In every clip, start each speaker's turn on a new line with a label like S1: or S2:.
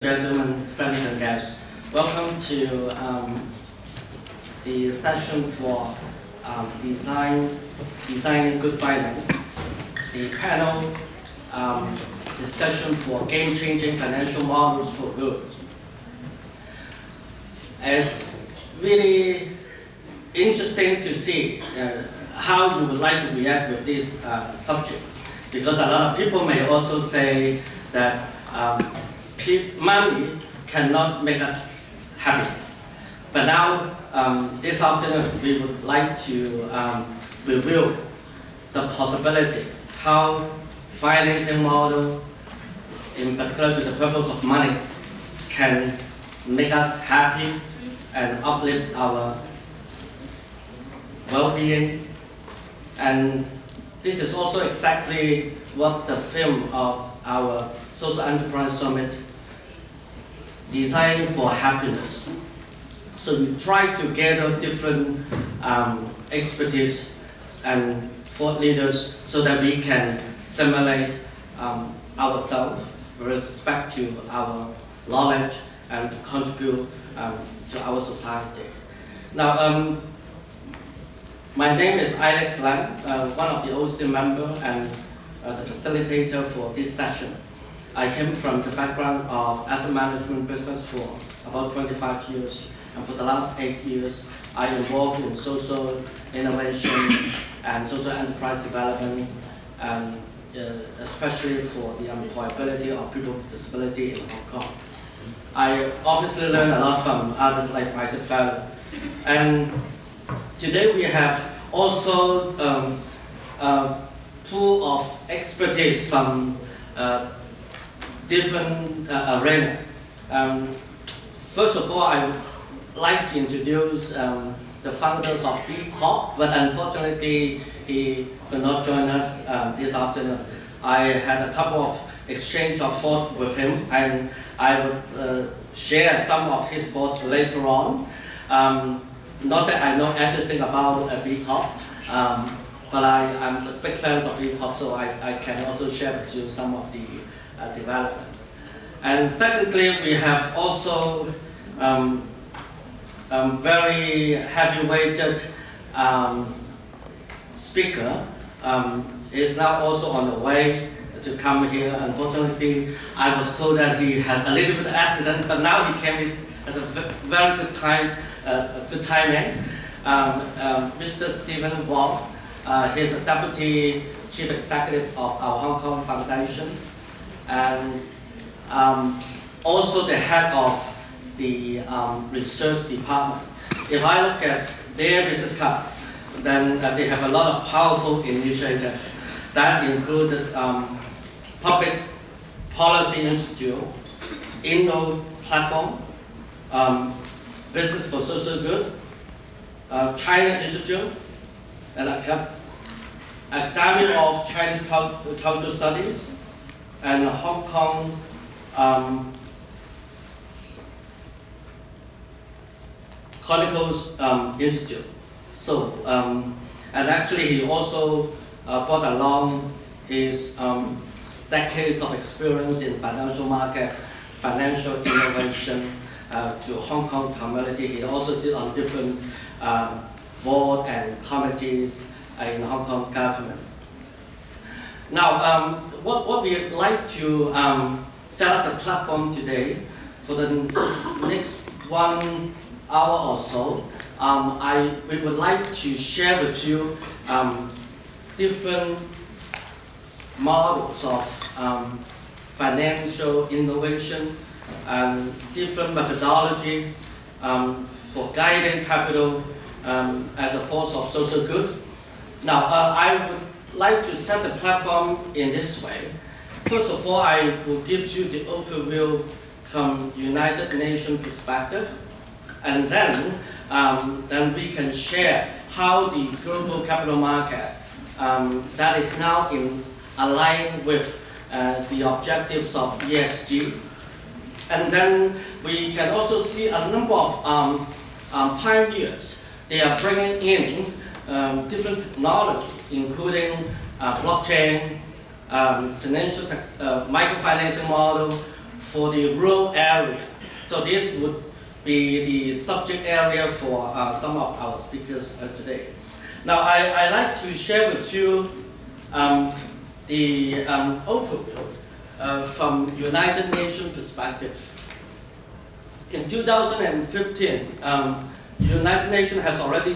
S1: Gentlemen, friends and guests, welcome to the session for designing good finance, the panel discussion for game-changing financial models for good. It's really interesting to see how you would like to react with this subject, because a lot of people may also say that money cannot make us happy. But now, this afternoon, we would like to review the possibility how financing model, in particular to the purpose of money, can make us happy and uplift our well-being. And this is also exactly what the theme of our Social Enterprise Summit, Design for Happiness. So we try to gather different expertise and thought leaders so that we can stimulate ourselves with respect to our knowledge and to contribute to our society. Now, my name is Alex Lam, one of the OC members and the facilitator for this session. I came from the background of asset management business for about 25 years, and for the last 8 years, I involved in social innovation and social enterprise development, and especially for the employability of people with disability in Hong Kong. I obviously learned a lot from others like my good fellow. And today we have also a pool of expertise from different arena. First of all, I would like to introduce the founders of B Corp, but unfortunately he could not join us this afternoon. I had a couple of exchange of thoughts with him, and I would share some of his thoughts later on. Not that I know everything about B Corp, but I'm a big fan of B Corp, so I can also share with you some of the development. And secondly, we have also very heavy-weighted speaker is now also on the way to come here. Unfortunately, I was told that he had a little bit of accident, but now he came at a very good time, good timing. Mr. Stephen Wong, he's a Deputy Chief Executive of our Hong Kong Foundation, and also the head of the research department. If I look at their business card, then they have a lot of powerful initiatives that included Public Policy Institute, Inno Platform, Business for Social Good, China Institute, and Academy of Chinese Cultural Studies, and Hong Kong Chronicles Institute. So, and actually he also brought along his decades of experience in financial market, financial innovation to Hong Kong community. He also sits on different board and committees in the Hong Kong government. Now, what we'd like to set up the platform today for the next 1 hour or so. We would like to share with you different models of financial innovation and different methodology for guiding capital as a force of social good. Now, I would like to set the platform in this way. First of all, I will give you the overview from United Nations perspective, and then we can share how the global capital market that is now in align with the objectives of ESG. And then we can also see a number of pioneers. They are bringing in different technology, including blockchain, financial microfinancing model, for the rural area. So this would be the subject area for some of our speakers today. Now I like to share with you the overview from United Nations perspective. In 2015, United Nations has already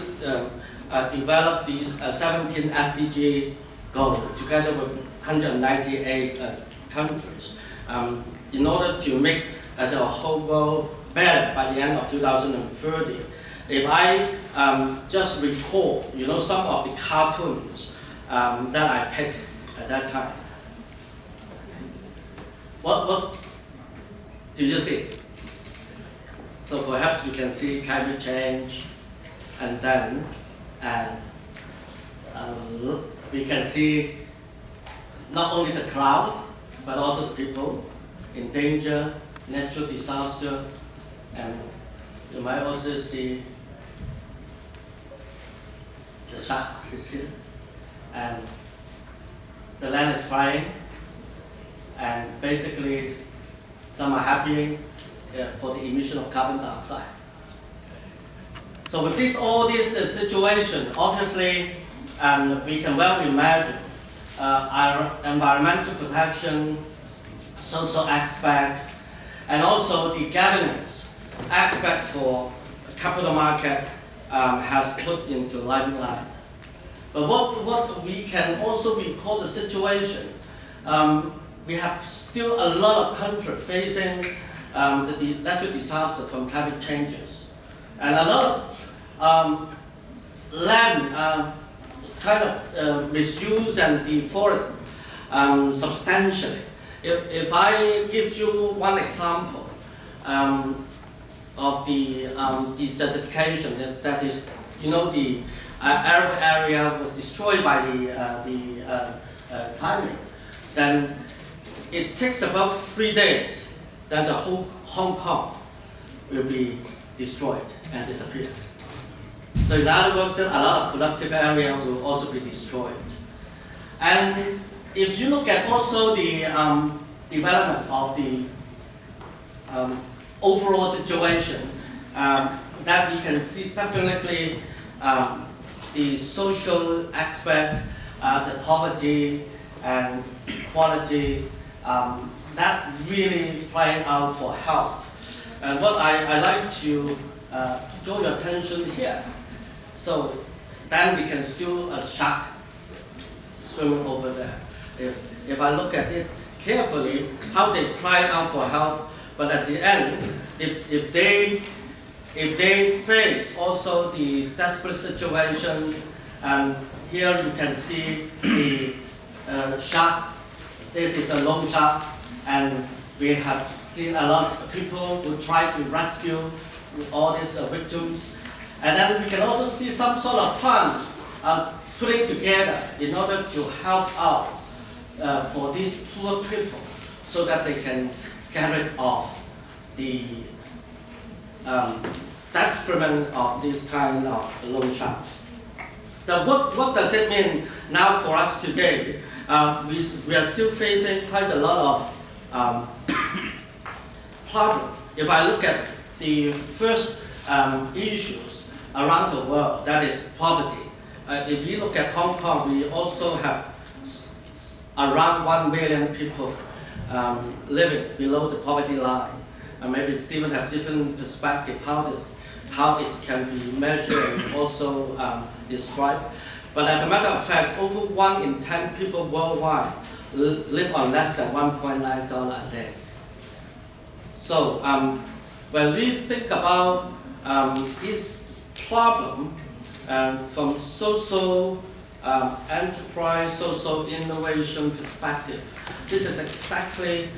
S1: developed these 17 SDG goals together with 198 countries in order to make the whole world better by the end of 2030. If I just recall, some of the cartoons that I picked at that time. What do you see? So perhaps you can see climate change, and then we can see not only the cloud, but also the people in danger, natural disaster, and you might also see the shark is here, and the land is crying, and basically some are happy for the emission of carbon dioxide. So with all this situation, obviously we can well imagine our environmental protection, social aspect, and also the governance aspect for capital market has put into limelight. But what we can also recall the situation, we have still a lot of countries facing the natural disaster from climate changes, and a lot of land misuse and deforestation substantially. If I give you one example of the desertification, that is, the Arab area was destroyed by the climate, then it takes about 3 days. Then the whole Hong Kong will be destroyed and disappear. So in other words, then a lot of productive area will also be destroyed. And if you look at also the development of the overall situation, that we can see definitely the social aspect, the poverty and equality, that really crying out for help. And what I like to draw your attention here. So then we can still a shark swimming over there. If I look at it carefully, how they cry out for help, but at the end, if they face also the desperate situation, and here you can see the shark. This is a lone shark, and we have seen a lot of people who try to rescue all these victims. And then we can also see some sort of fund putting together in order to help out for these poor people so that they can get rid of the detriment of this kind of loan sharks. Now, what does it mean now for us today? We are still facing quite a lot of problems. If I look at the first issues around the world, that is poverty. If you look at Hong Kong, we also have around 1 million people living below the poverty line. Maybe Stephen has different perspective how it can be measured and also described. But as a matter of fact, over 1 in 10 people worldwide live on less than $1.9 a day. So when we think about this problem from social enterprise, social innovation perspective, this is exactly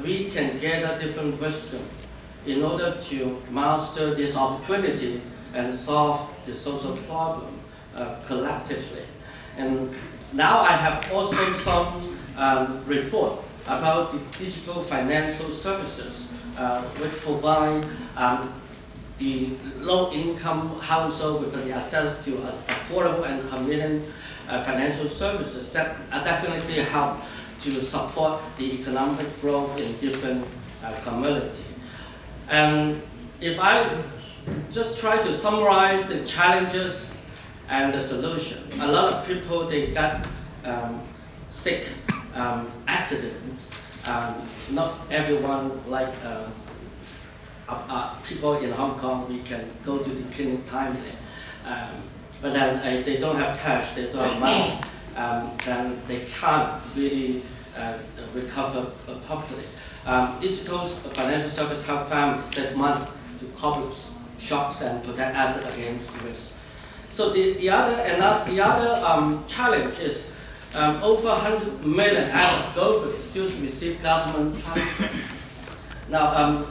S1: we can gather different wisdom in order to master this opportunity and solve the social problem collectively. And now I have also some report about the digital financial services which provide the low-income household with the access to affordable and convenient financial services that definitely help to support the economic growth in different community. And if I just try to summarize the challenges and the solution, a lot of people, they got sick, accidents. Not everyone, like people in Hong Kong, we can go to the clinic timely. But then if they don't have cash, they don't have money, then they can't really recover properly. Digital financial service help families save money to cover shocks and protect assets against risk. So the other challenge is over 100 million adults globally still receive government transfer. Now,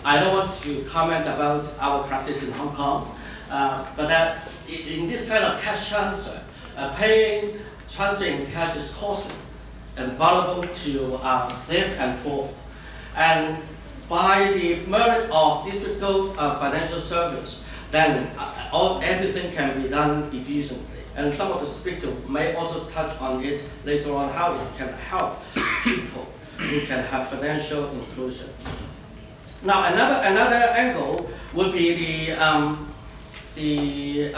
S1: I don't want to comment about our practice in Hong Kong, but in this kind of cash transfer, transferring cash is costly and vulnerable to theft and fraud. And by the merit of digital financial service, then everything can be done efficiently. And some of the speakers may also touch on it later on, how it can help people who can have financial inclusion. Now, another angle would be the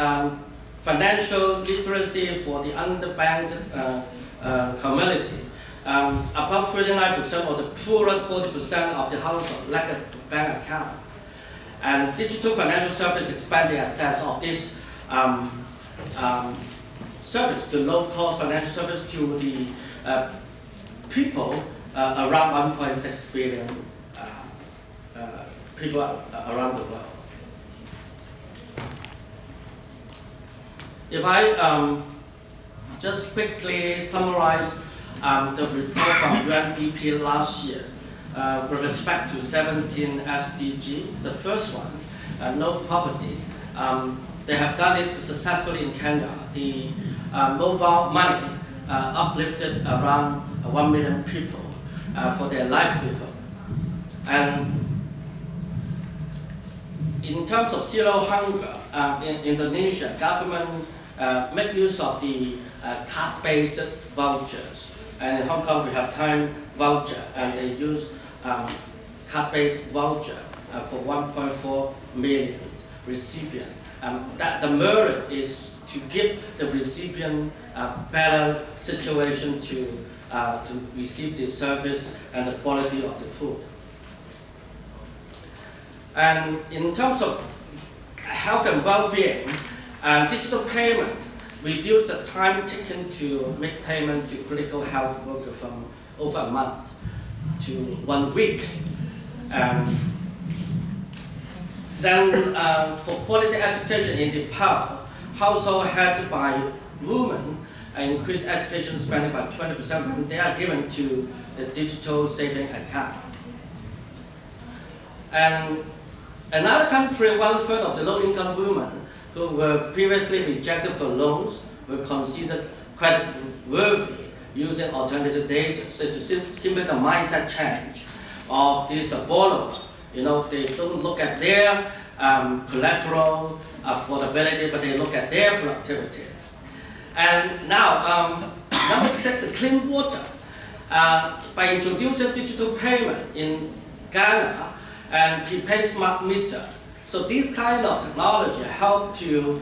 S1: financial literacy for the underbanked community. About 39% of the poorest 40% of the household lack a bank account. And digital financial service expand the access of this service to low-cost financial service to the people, around 1.6 billion people around the world. If I just quickly summarize the report from UNDP last year with respect to 17 SDG, the first one, no poverty. They have done it successfully in Kenya. The mobile money uplifted around 1 million people for their livelihood. And in terms of zero hunger, in Indonesia, government make use of the card-based vouchers. And in Hong Kong, we have time voucher, and they use card-based voucher for 1.4 million recipients. That the merit is to give the recipient a better situation to receive the service and the quality of the food. And in terms of health and well-being, digital payment reduced the time taken to make payment to critical health workers from over a month to 1 week. Then for quality education in the past, household headed by women increased education spending by 20% when they are given to the digital saving account. And another country, 1/3 of the low-income women who were previously rejected for loans were considered credit worthy using alternative data. So to simply the mindset change of these borrowers. You know, they don't look at their collateral affordability, but they look at their productivity. And now, number 6, clean water. By introducing digital payment in Ghana and prepaid smart meter. So this kind of technology help to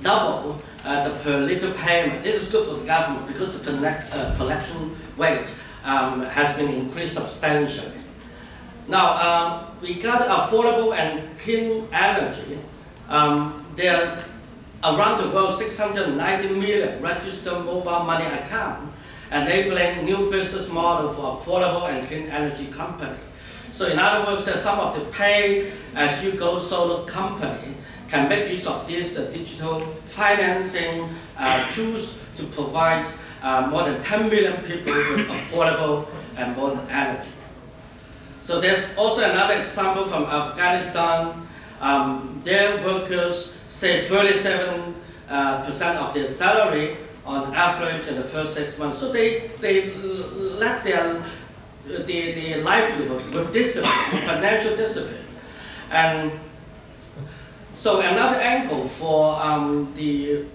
S1: double the per liter payment. This is good for the government because the collection rate has been increased substantially. Now, regarding affordable and clean energy, there are around the world 690 million registered mobile money accounts, enabling new business model for affordable and clean energy company. So in other words, some of the pay-as-you-go solar company can make use of this digital financing tools to provide more than 10 million people with affordable and modern energy. So there's also another example from Afghanistan. Their workers save 37% of their salary on average in the first 6 months. So they let their livelihood with discipline, with financial discipline. And so another angle for the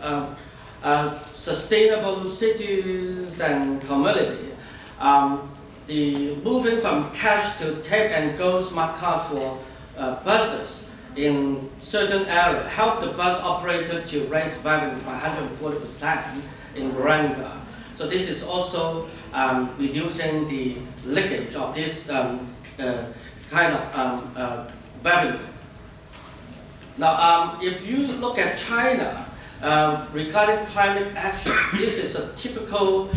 S1: sustainable cities and community, the moving from cash to tap and go smart card for buses in certain areas helped the bus operator to raise revenue by 140% in Rwanda. So this is also reducing the leakage of this kind of revenue. Now, if you look at China, regarding climate action, this is a typical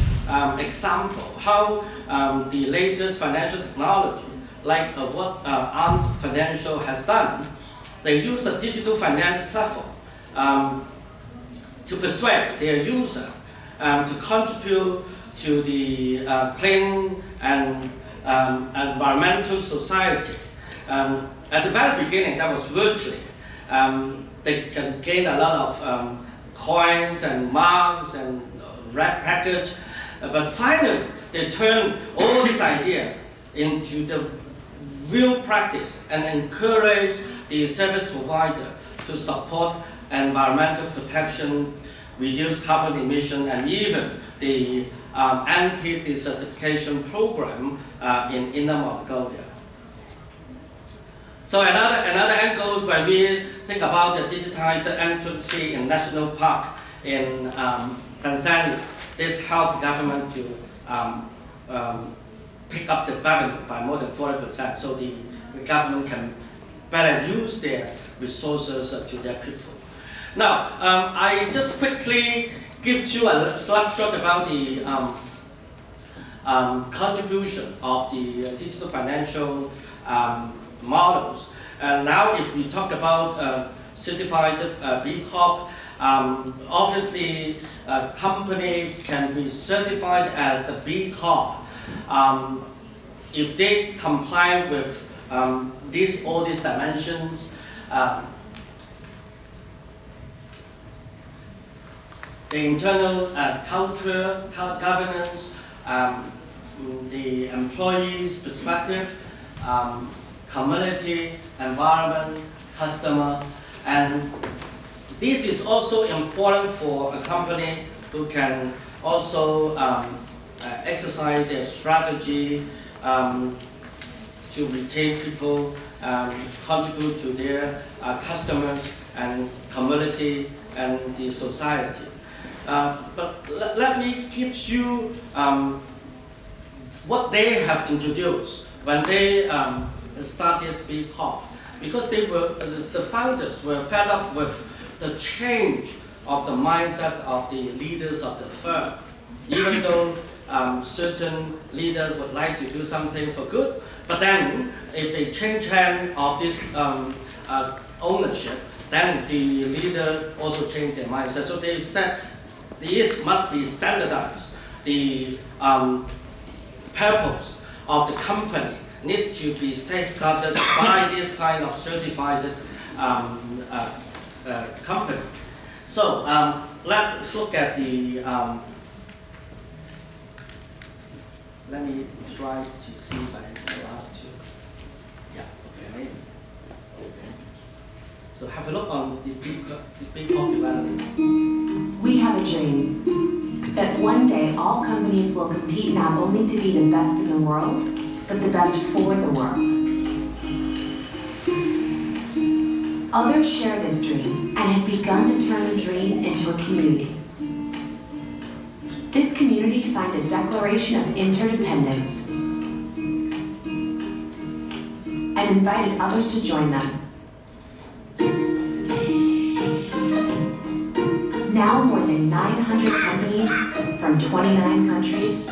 S1: example how the latest financial technology, like what Ant Financial has done, they use a digital finance platform to persuade their user to contribute to the clean and environmental society. At the very beginning, that was virtually. They can gain a lot of coins and marks and red package, but finally they turn all this idea into the real practice and encourage the service provider to support environmental protection, reduce carbon emission, and even the anti-desertification program in Inner Mongolia. So another angle when we think about the digitized entrance fee in National Park in Tanzania, this helped the government to pick up the revenue by more than 40%, so the government can better use their resources to their people. Now, I just quickly give you a snapshot about the contribution of the digital financial models. And now if we talk about certified B Corp, obviously a company can be certified as the B Corp if they comply with all these dimensions. The internal culture, governance, the employee's perspective, community, environment, customer, and this is also important for a company who can also exercise their strategy to retain people, contribute to their customers and community and the society. But let me give you what they have introduced when they started B Corp, because the founders were fed up with the change of the mindset of the leaders of the firm. Even though certain leaders would like to do something for good, but then if they change hand of this ownership, then the leader also changed their mindset. So they said this must be standardized. The purpose of the company need to be safeguarded by this kind of certified company. So let's look at the, let me try to see if I know how to, yeah, okay. So have a look on the B Corp development.
S2: We have a dream that one day all companies will compete not only to be the best in the world, but the best for the world. Others share this dream and have begun to turn the dream into a community. This community signed a declaration of interdependence and invited others to join them. Now more than 900 companies from 29 countries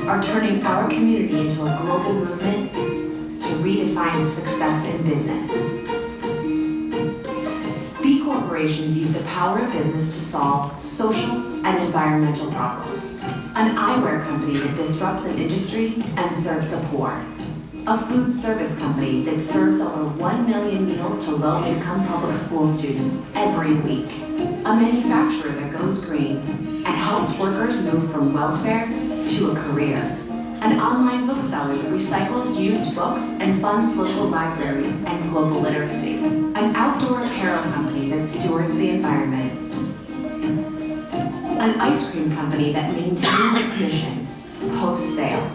S2: are turning our community into a global movement to redefine success in business. B corporations use the power of business to solve social and environmental problems. An eyewear company that disrupts an industry and serves the poor. A food service company that serves over 1 million meals to low-income public school students every week. A manufacturer that goes green and helps workers move from welfare to a career. An online bookseller that recycles used books and funds local libraries and global literacy. An outdoor apparel company that stewards the environment. An ice cream company that maintains its mission post-sale.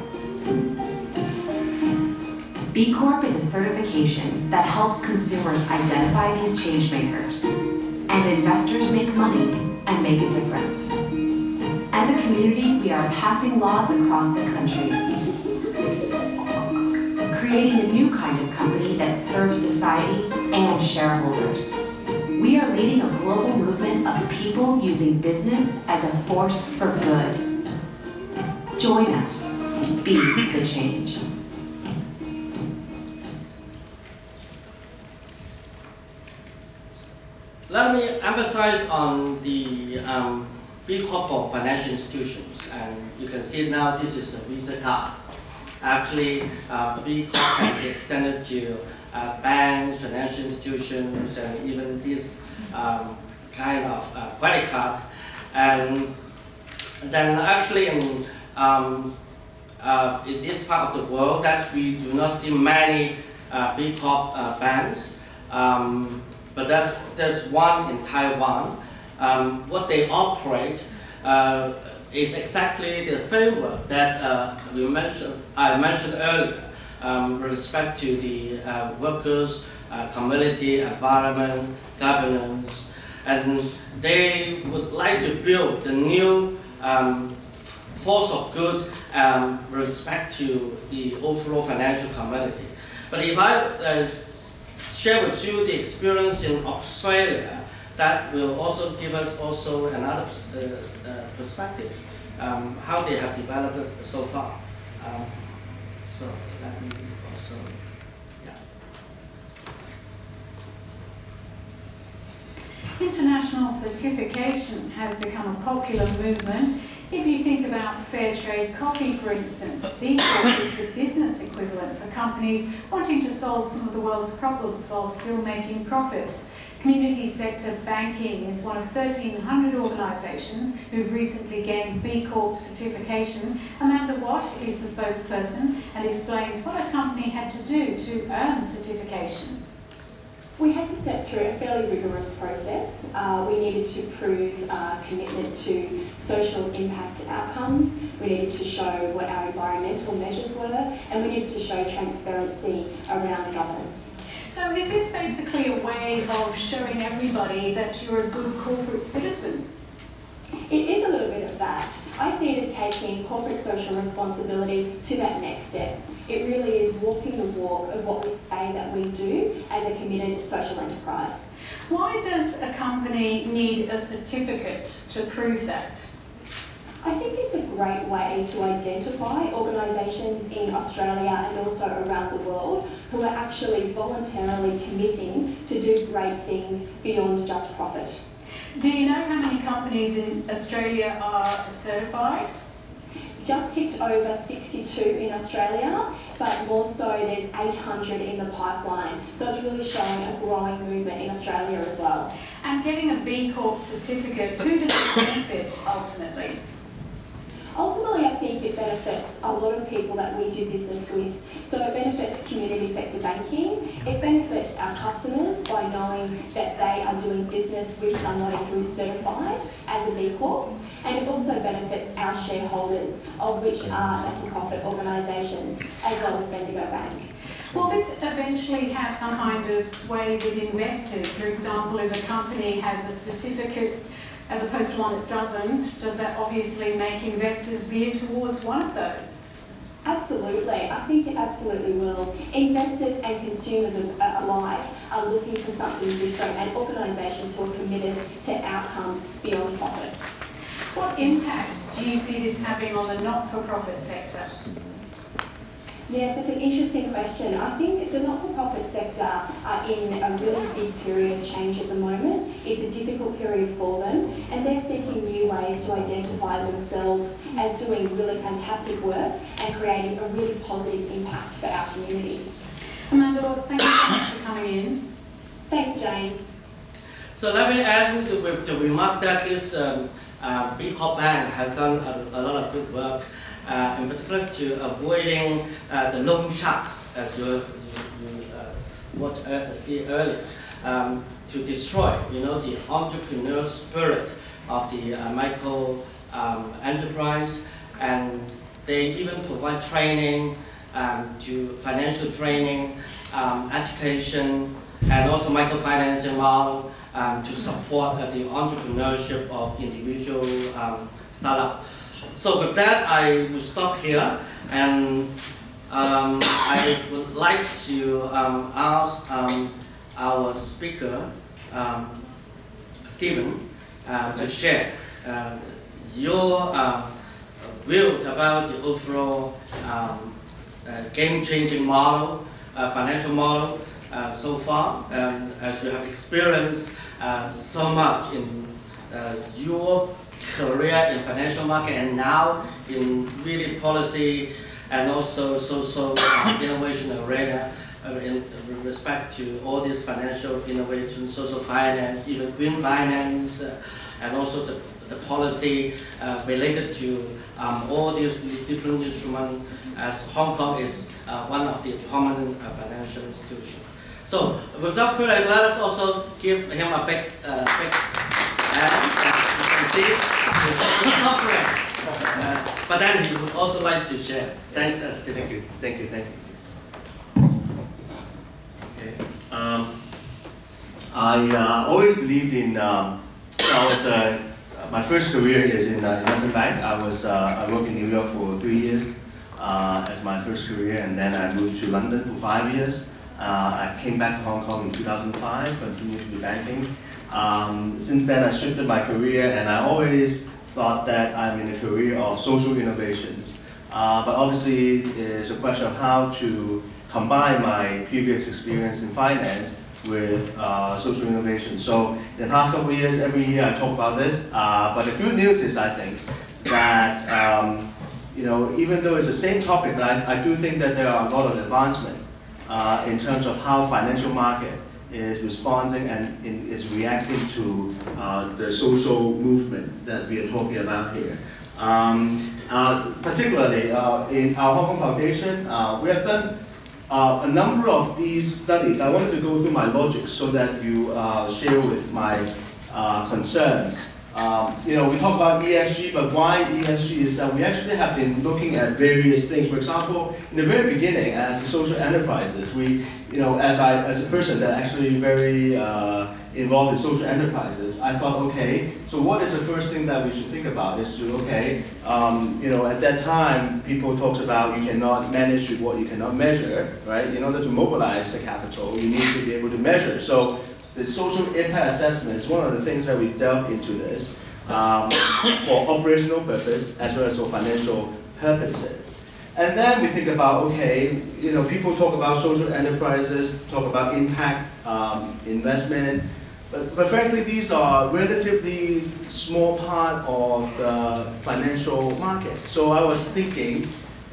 S2: B Corp is a certification that helps consumers identify these change makers, and investors make money and make a difference. As a community, we are passing laws across the country, creating a new kind of company that serves society and shareholders. We are leading a global movement of people using business as a force for good. Join us. Be the change.
S1: Let me emphasize on the B Corp for financial institutions. And you can see now this is a Visa card. Actually, B Corp can be extended to banks, financial institutions, and even this kind of credit card. And then actually in this part of the world, that we do not see many B Corp banks. But there's one in Taiwan. What they operate is exactly the framework that I mentioned earlier with respect to the workers, community, environment, governance, and they would like to build the new force of good with respect to the overall financial community. But if I share with you the experience in Australia, that will also give us also another perspective, how they have developed it so far. So let me also, yeah.
S3: International certification has become a popular movement. If you think about fair trade coffee, for instance, B Corp is the business equivalent for companies wanting to solve some of the world's problems while still making profits. Community sector banking is one of 1,300 organisations who've recently gained B Corp certification. Amanda Watt is the spokesperson and explains what a company had to do to earn certification.
S4: We had to step through a fairly rigorous process. We needed to prove commitment to social impact outcomes. We needed to show what our environmental measures were, and we needed to show transparency around governance.
S3: So is this basically a way of showing everybody that you're a good corporate citizen?
S4: It is a little bit of that. I see it as taking corporate social responsibility to that next step. It really is walking the walk of what we say that we do as a committed social enterprise.
S3: Why does a company need a certificate to prove that?
S4: I think it's a great way to identify organisations in Australia and also around the world who are actually voluntarily committing to do great things beyond just profit.
S3: Do you know how many companies in Australia are certified?
S4: Just ticked over 62 in Australia, but more so there's 800 in the pipeline. So it's really showing a growing movement in Australia as well.
S3: And getting a B Corp certificate, who does it benefit ultimately?
S4: Ultimately, I think it benefits a lot of people that we do business with. So it benefits community sector banking. It benefits our customers by knowing that they are doing business with somebody who's certified as a B Corp. And it also benefits our shareholders, of which are not-for-profit organisations, as well as Bendigo Bank.
S3: Will this eventually have a kind of sway with investors? For example, if a company has a certificate as opposed to one that doesn't, does that obviously make investors veer towards one of those?
S4: Absolutely. I think it absolutely will. Investors and consumers alike are looking for something different, and organisations who are committed to outcomes beyond profit.
S3: What impact do you see this having on the not-for-profit sector?
S4: Yes, it's an interesting question. I think the not-for-profit sector are in a really big period of change at the moment. It's a difficult period for them, and they're seeking new ways to identify themselves as doing really fantastic work and creating a really positive impact for our communities.
S3: Amanda Watts, thank you so much for coming in.
S4: Thanks, Jane.
S1: So let me add with the remark that this B Corp Bank has done a lot of good work, in particular to avoiding the loan sharks, as you see earlier, to destroy, the entrepreneurial spirit of the micro enterprise, and They even provide training to financial training, education, and also microfinancing model to support the entrepreneurship of individual startup. So with that, I will stop here, and I would like to ask our speaker, Stephen, to share your view about the overall game-changing model, financial model so far, as you have experienced so much in your career in financial market and now in really policy and also social innovation arena in respect to all these financial innovation, social finance, even green finance, and also the policy related to all these different instruments, as Hong Kong is one of the prominent financial institutions. So without further ado, let us also give him a big hand. You can see he's suffering. But then he would also like to share. Thanks, Stephen.
S5: Thank you. Okay. I always believed in. My first career is in investment bank. I worked in New York for 3 years as my first career, and then I moved to London for 5 years. I came back to Hong Kong in 2005, continued to do banking. Since then, I shifted my career, and I always thought that I'm in a career of social innovations. But obviously, it's a question of how to combine my previous experience in finance with social innovation. So in the past couple of years, every year I talk about this. But the good news is, I think, that even though it's the same topic, but I do think that there are a lot of advancement in terms of how financial market is responding and is reacting to the social movement that we are talking about here. Particularly in our Hong Kong Foundation, we have done a number of these studies. I wanted to go through my logic so that you share with my concerns. We talk about ESG, but why ESG is that we actually have been looking at various things. For example, in the very beginning, as social enterprises, as a person that actually very involved in social enterprises, I thought, okay, so what is the first thing that we should think about is to, at that time, people talked about you cannot manage with what you cannot measure, right? In order to mobilize the capital, you need to be able to measure. So the social impact assessment is one of the things that we delve into this for operational purpose as well as for financial purposes. And then we think about, people talk about social enterprises, talk about impact investment, but frankly, these are relatively small part of the financial market. So I was thinking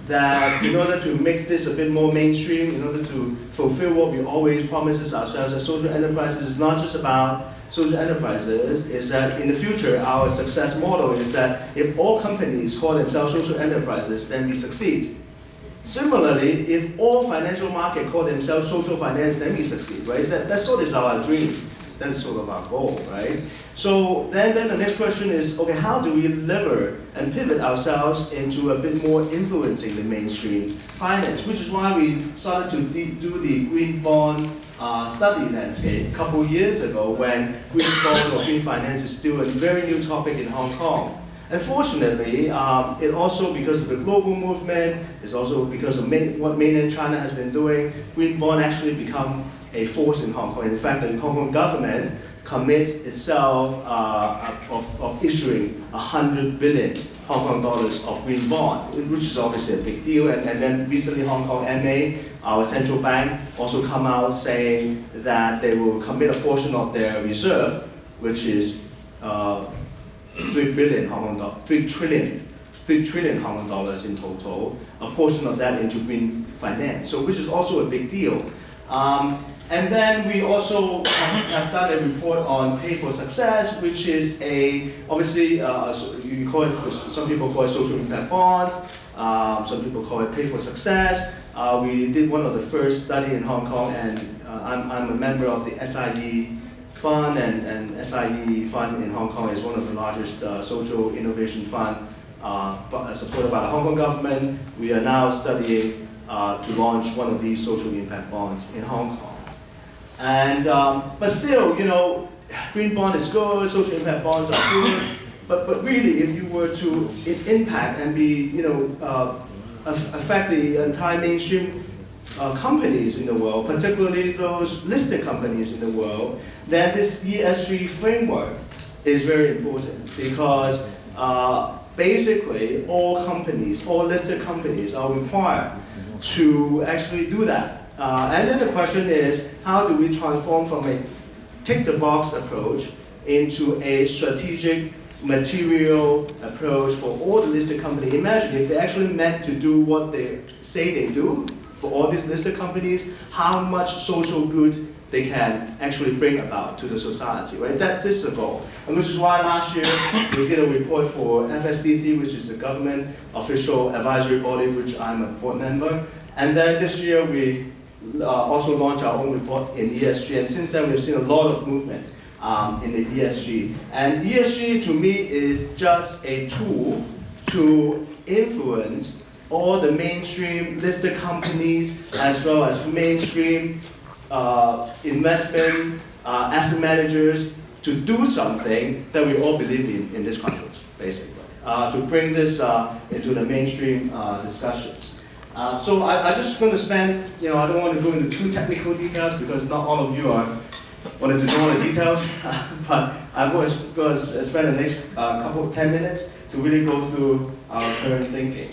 S5: that in order to make this a bit more mainstream, in order to fulfill what we always promises ourselves as social enterprises, is not just about social enterprises, is that in the future, our success model is that if all companies call themselves social enterprises, then we succeed. Similarly, if all financial markets call themselves social finance, then we succeed, right? That sort of is our dream. That's sort of our goal, right? So then the next question is, how do we lever and pivot ourselves into a bit more influencing the mainstream finance, which is why we started to do the green bond study landscape a couple years ago when green bond or green finance is still a very new topic in Hong Kong. Unfortunately, it also, because of the global movement, it's also because of what mainland China has been doing, green bond actually become a force in Hong Kong. In fact, the Hong Kong government commits itself of issuing 100 billion Hong Kong dollars of green bond, which is obviously a big deal. And then recently Hong Kong MA, our central bank, also come out saying that they will commit a portion of their reserve, which is 3 trillion Hong Kong dollars in total, a portion of that into green finance, so which is also a big deal. And then we also have done a report on Pay for Success, which is obviously, you call it, some people call it social impact bonds, some people call it Pay for Success. We did one of the first study in Hong Kong, and I'm a member of the SIE Fund, and SIE Fund in Hong Kong is one of the largest social innovation fund supported by the Hong Kong government. We are now studying to launch one of these social impact bonds in Hong Kong. And, but still, green bond is good, social impact bonds are good, but really, if you were to impact and be, affect the entire mainstream companies in the world, particularly those listed companies in the world, then this ESG framework is very important because basically all companies, all listed companies are required to actually do that. And then the question is, how do we transform from a tick-the-box approach into a strategic material approach for all the listed companies? Imagine if they actually meant to do what they say they do for all these listed companies, how much social good they can actually bring about to the society, right? That is the goal. And which is why last year we did a report for FSDC, which is a government official advisory body, which I'm a board member. And then this year we also launched our own report in ESG. And since then we've seen a lot of movement in the ESG. And ESG to me is just a tool to influence all the mainstream listed companies as well as mainstream investment asset managers to do something that we all believe in this conference, basically, to bring this into the mainstream discussions. So I just going to spend, I don't want to go into too technical details because not all of you are wanted to know all the details, but I'm going to spend the next 10 minutes to really go through our current thinking.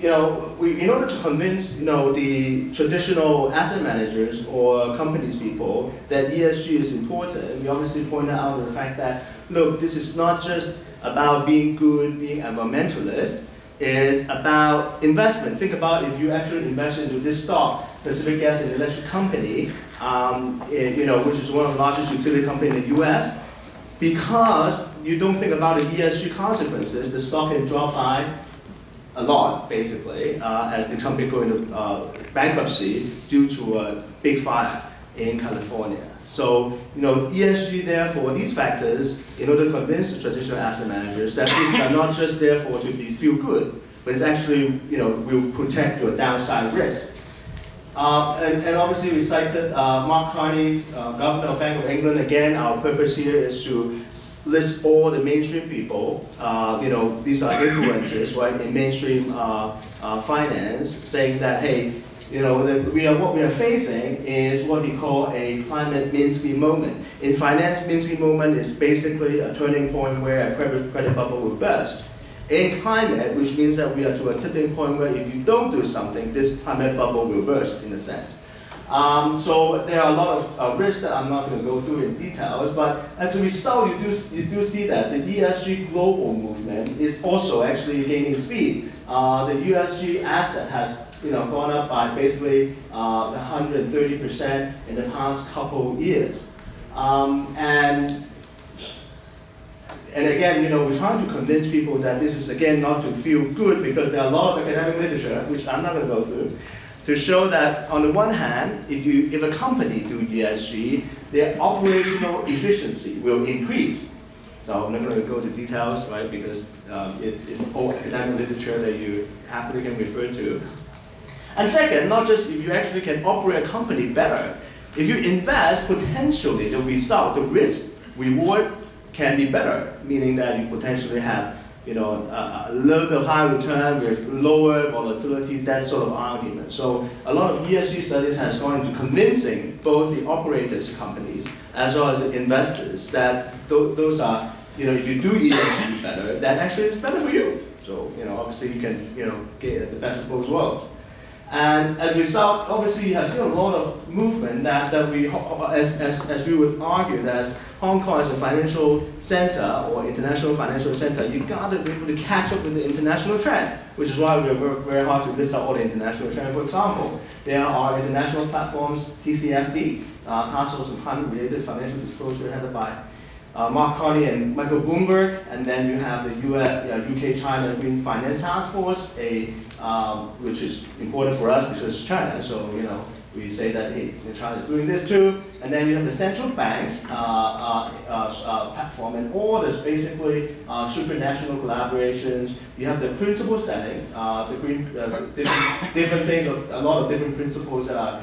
S5: In order to convince, the traditional asset managers or companies people that ESG is important, we obviously pointed out the fact that, look, this is not just about being good, being environmentalist, it's about investment. Think about if you actually invest into this stock, Pacific Gas and Electric Company, which is one of the largest utility companies in the US, because you don't think about the ESG consequences, the stock can drop by a lot, basically, as the company go into bankruptcy due to a big fire in California. So, ESG, therefore, these factors, in order to convince the traditional asset managers that these are not just therefore to feel good, but it's actually, will protect your downside risk. And obviously we cited Mark Carney, Governor of Bank of England. Again, our purpose here is to list all the mainstream people, these are influencers, right, in mainstream finance, saying that, hey, what we are facing is what we call a climate Minsky moment. In finance, Minsky moment is basically a turning point where a credit bubble will burst. In climate, which means that we are to a tipping point where if you don't do something, this climate bubble will burst, in a sense. So there are a lot of risks that I'm not going to go through in details, but as a result, you do see that the ESG global movement is also actually gaining speed. The ESG asset has gone up by basically 130% in the past couple years. And again, we're trying to convince people that this is, again, not to feel good because there are a lot of academic literature, which I'm not going to go through, to show that on the one hand, if a company do ESG, their operational efficiency will increase. So I'm not going to go into details, right, because it's all academic literature that you happily can refer to. And second, not just if you actually can operate a company better, if you invest, potentially the result, the risk, reward can be better, meaning that you potentially have a little bit of high return with lower volatility, that sort of argument. So a lot of ESG studies has gone into convincing both the operators, companies, as well as the investors that those are, if you do ESG better, that actually is better for you. So, obviously you can, get the best of both worlds. And as a result, obviously you have seen a lot of movement that we, as we would argue that Hong Kong as a financial center or international financial center, you got to be able to catch up with the international trend, which is why we work very hard to list out all the international trends. For example, there are international platforms, TCFD, Task Force on Climate-Related Financial Disclosure, headed by Mark Carney and Michael Bloomberg, and then you have the UK-China Green Finance Task Force, which is important for us because it's China, so We say that, hey, China is doing this too. And then you have the central banks platform, and all this basically supranational collaborations. You have the principle setting, different things, a lot of different principles that are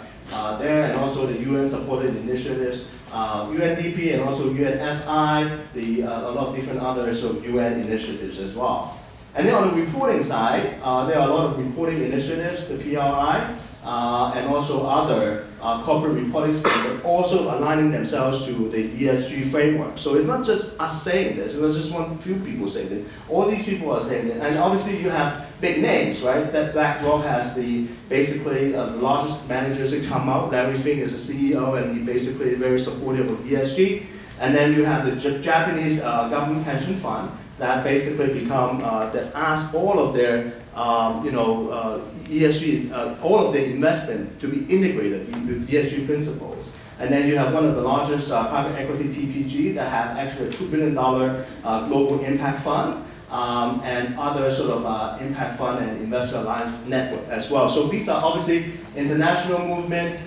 S5: there, and also the UN supported initiatives, UNDP and also UNFI, a lot of different other UN initiatives as well. And then on the reporting side, there are a lot of reporting initiatives, the PRI, and also other corporate reporting standards also aligning themselves to the ESG framework. So it's not just us saying this, it was just one few people saying this. All these people are saying it, and obviously you have big names, right? That BlackRock has basically the largest managers that come out. Larry Fink is the CEO, and he basically is very supportive of ESG. And then you have the Japanese government pension fund that basically become, that ask all of their ESG, all of the investment to be integrated with ESG principles. And then you have one of the largest private equity TPG that have actually a $2 billion global impact fund, and other sort of impact fund and investor alliance network as well. So these are obviously international movement.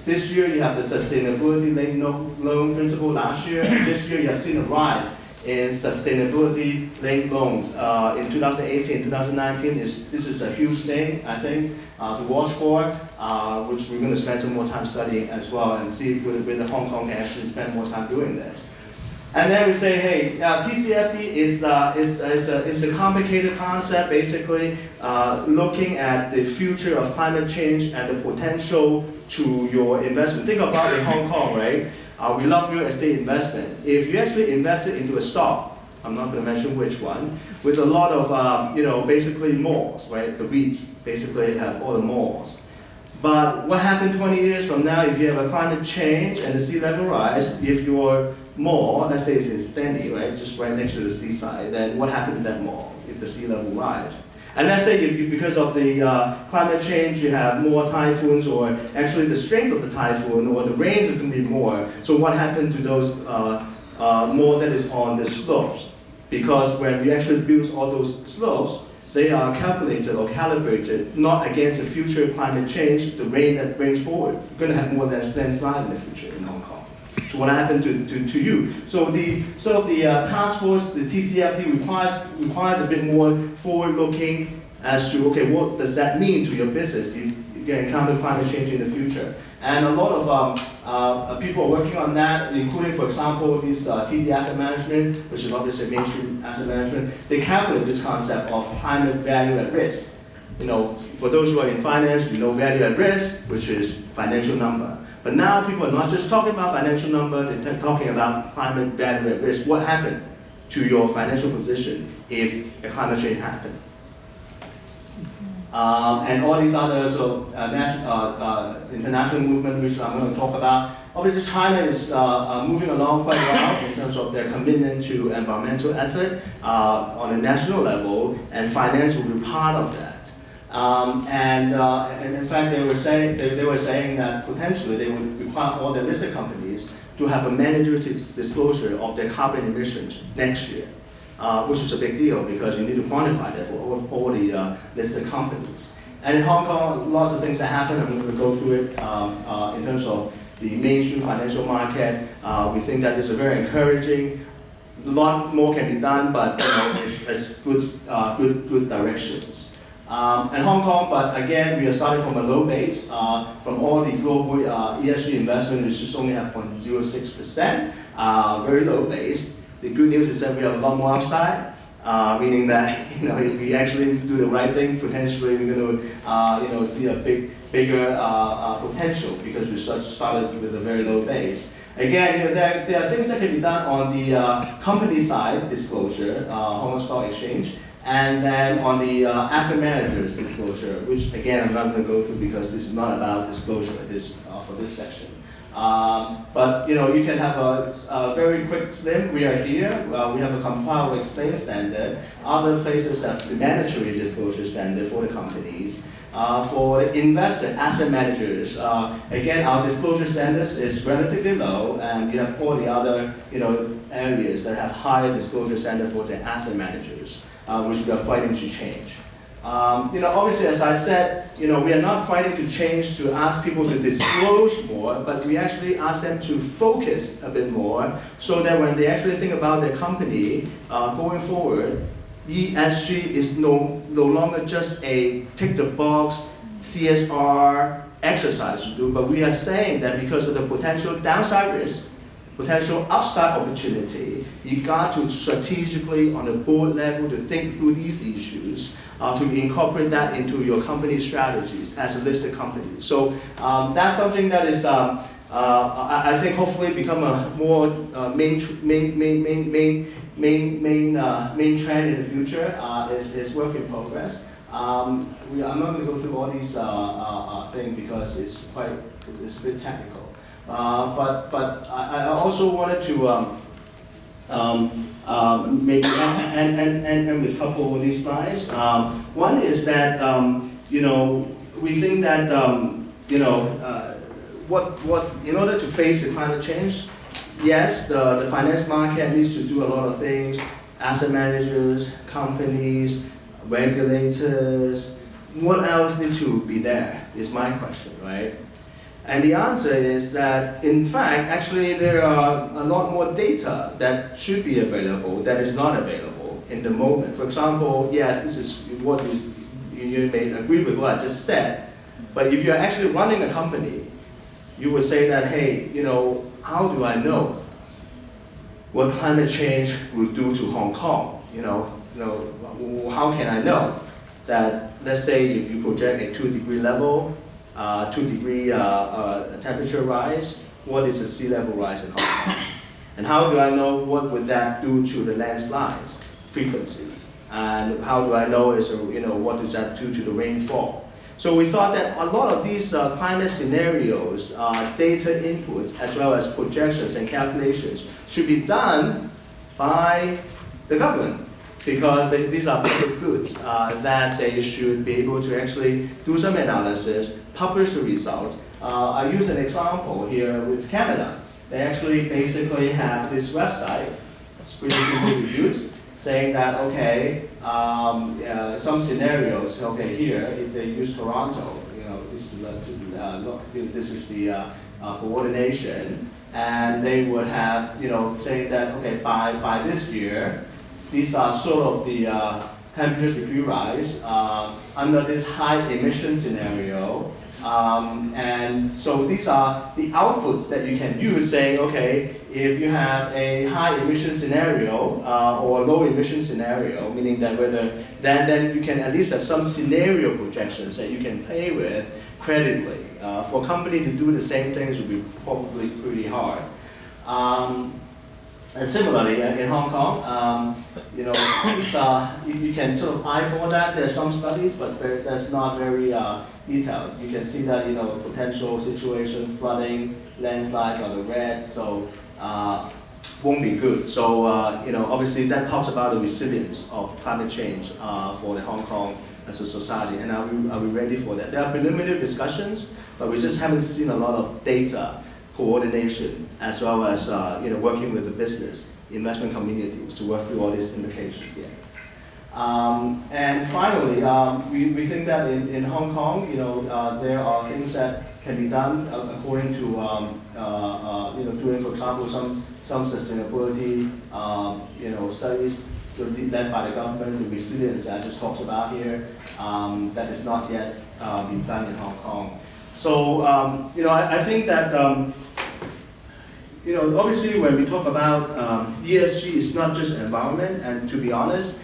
S5: This year you have the sustainability linked loan principle last year, and this year you have seen a rise in sustainability-linked loans. In 2018, 2019, this is a huge thing, I think, to watch for, which we're going to spend some more time studying as well, and see whether Hong Kong can actually spend more time doing this. And then we say, hey, TCFD is a complicated concept, basically looking at the future of climate change and the potential to your investment. Think about in Hong Kong, right? We love real estate investment. If you actually invest it into a stock, I'm not going to mention which one, with a lot of, basically malls, right? The REITs basically have all the malls. But what happened 20 years from now if you have a climate change and the sea level rise, if your mall, let's say it's in Stanley, right, just right next to the seaside, then what happened to that mall if the sea level rise? And let's say because of the climate change, you have more typhoons, or actually the strength of the typhoon, or the rain is going to be more. So what happened to those more that is on the slopes? Because when we actually build all those slopes, they are calculated or calibrated not against the future climate change, the rain that rains forward. You're going to have more than landslide in the future in Hong Kong. So what happened to you? So the task force, the TCFD requires a bit more forward-looking as to, okay, what does that mean to your business if you encounter climate change in the future? And a lot of people are working on that, including, for example, this TD Asset Management, which is obviously mainstream asset management. They calculate this concept of climate value at risk. For those who are in finance, value at risk, which is financial number. But now people are not just talking about financial number, they're talking about climate value at risk. What happened to your financial position if a climate change happened? And all these other international movement, which I'm going to talk about. Obviously, China is moving along quite well in terms of their commitment to environmental effort on a national level, and finance will be part of that. And in fact, they were saying that potentially they would require all the listed companies to have a mandatory disclosure of their carbon emissions next year, which is a big deal because you need to quantify that for all the listed companies. And in Hong Kong, lots of things that happen. I'm going to go through it in terms of the mainstream financial market. We think that this is very encouraging. A lot more can be done, but it's good directions. And Hong Kong, but again, we are starting from a low base. From all the global ESG investment, we just only have 0.06%, very low base. The good news is that we have a lot more upside, meaning that if we actually do the right thing, potentially we're going to see a bigger potential because we started with a very low base. Again, there are things that can be done on the company side, disclosure, Hong Kong Stock Exchange. And then on the asset managers disclosure, which again I'm not going to go through because this is not about disclosure for this session. But you can have a very quick slim. We are here. We have a compile or explain standard. Other places have the mandatory disclosure standard for the companies. For investor asset managers, again our disclosure standards is relatively low, and we have all the other areas that have higher disclosure standard for the asset managers. Which we are fighting to change. Obviously, as I said, we are not fighting to change to ask people to disclose more, but we actually ask them to focus a bit more so that when they actually think about their company going forward, ESG is no longer just a tick the box CSR exercise to do, but we are saying that because of the potential downside risk, potential upside opportunity, you got to strategically on the board level to think through these issues, to incorporate that into your company strategies as a listed company. So that's something that is, I think, hopefully become a more main trend in the future. Is work in progress. I'm not going to go through all these things because it's a bit technical. But I also wanted to maybe end with a couple of these slides. One is that we think that what in order to face the climate change, yes, the finance market needs to do a lot of things. Asset managers, companies, regulators. What else needs to be there? Is my question, right? And the answer is that, in fact, actually there are a lot more data that should be available that is not available in the moment. For example, yes, this is what you may agree with what I just said, but if you're actually running a company, you would say that, hey, how do I know what climate change will do to Hong Kong? How can I know that, let's say, if you project a 2-degree level, 2-degree temperature rise, what is the sea level rise in Hong Kong? And how do I know what would that do to the landslides frequencies? And how do I know what does that do to the rainfall? So we thought that a lot of these climate scenarios, data inputs, as well as projections and calculations should be done by the government, because these are public goods that they should be able to actually do some analysis, publish the results. I use an example here with Canada. They actually basically have this website, it's pretty simple to use, saying that, okay, some scenarios, okay, here, if they use Toronto, this is the coordination, and they would have, saying that, okay, by this year, these are sort of the temperature degree rise under this high emission scenario. And so these are the outputs that you can use, saying, okay, if you have a high emission scenario or a low emission scenario, meaning that then you can at least have some scenario projections that you can play with credibly. For a company to do the same things would be probably pretty hard. And similarly, in Hong Kong, these you can sort of eyeball that. There's some studies, but that's not very detailed. You can see that potential situation, flooding, landslides are the red, so won't be good. So obviously that talks about the resilience of climate change for the Hong Kong as a society, and are we ready for that? There are preliminary discussions, but we just haven't seen a lot of data coordination, as well as working with the business, investment communities to work through all these implications here. And finally, we think that in Hong Kong, there are things that can be done according to doing, for example, some sustainability studies led by the government, the resilience that I just talked about here, that is not yet been done in Hong Kong. So I think that obviously when we talk about ESG, it's not just environment, and to be honest,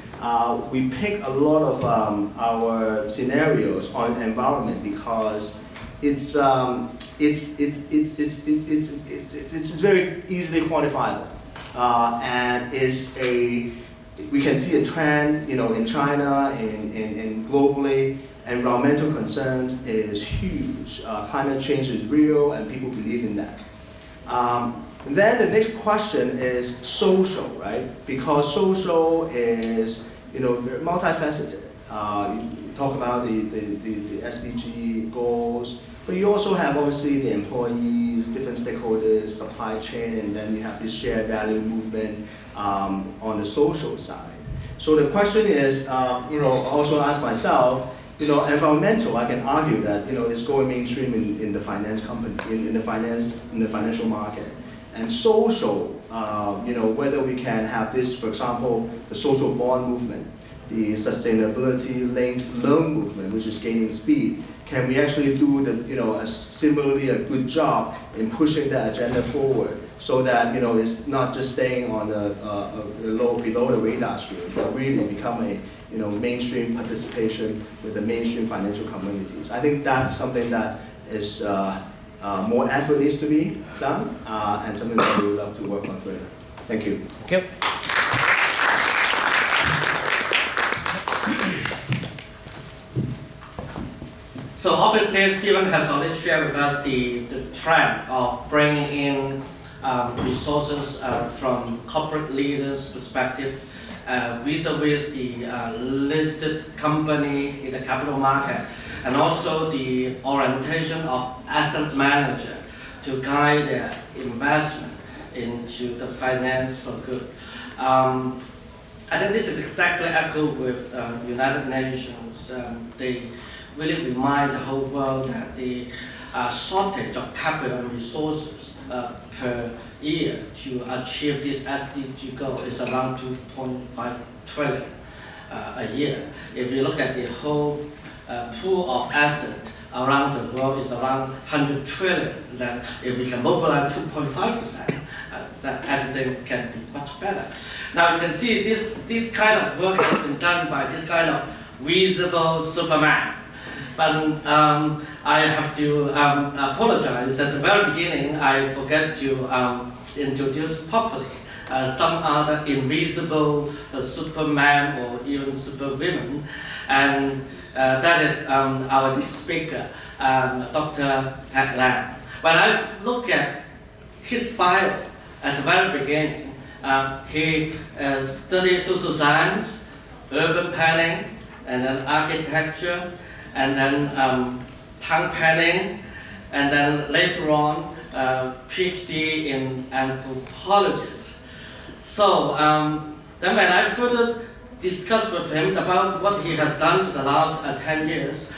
S5: we pick a lot of our scenarios on environment because it's very easily quantifiable, and we can see a trend, in China, in globally. Environmental concerns is huge. Climate change is real, and people believe in that. Then the next question is social, right? Because social is, multifaceted. You talk about the SDG goals, but you also have obviously the employees, different stakeholders, supply chain, and then you have this shared value movement on the social side. So the question is, I also ask myself, environmental, I can argue that, it's going mainstream in the finance company, in the financial market. And social, whether we can have this, for example, the social bond movement, the sustainability-linked loan movement, which is gaining speed. Can we actually do similarly a good job in pushing that agenda forward so that it's not just staying on below the radar screen, but really become a mainstream participation with the mainstream financial communities. I think that's something that is more effort needs to be done, and something that we would love to work on further. Thank you.
S1: Thank you. So obviously, Stephen has already shared with us the trend of bringing in resources from corporate leaders' perspective, vis-a-vis the listed company in the capital market, and also the orientation of asset manager to guide their investment into the finance for good. I think this is exactly echoed with United Nations. They really remind the whole world that the shortage of capital and resources per year to achieve this SDG goal is around 2.5 trillion a year. If you look at the whole pool of assets around the world, is around 100 trillion. That if we can mobilize 2.5%, that everything can be much better. Now you can see this kind of work has been done by this kind of visible Superman. But I have to apologize. At the very beginning, I forgot to introduce properly some other invisible Superman or even superwomen, and that is our next speaker, Dr. Ted Lam. When I look at his bio at the very beginning, he studied social science, urban planning, and then architecture, and then town planning, and then later on PhD in anthropology. So then when I further discussed with him about what he has done for the last 10 years,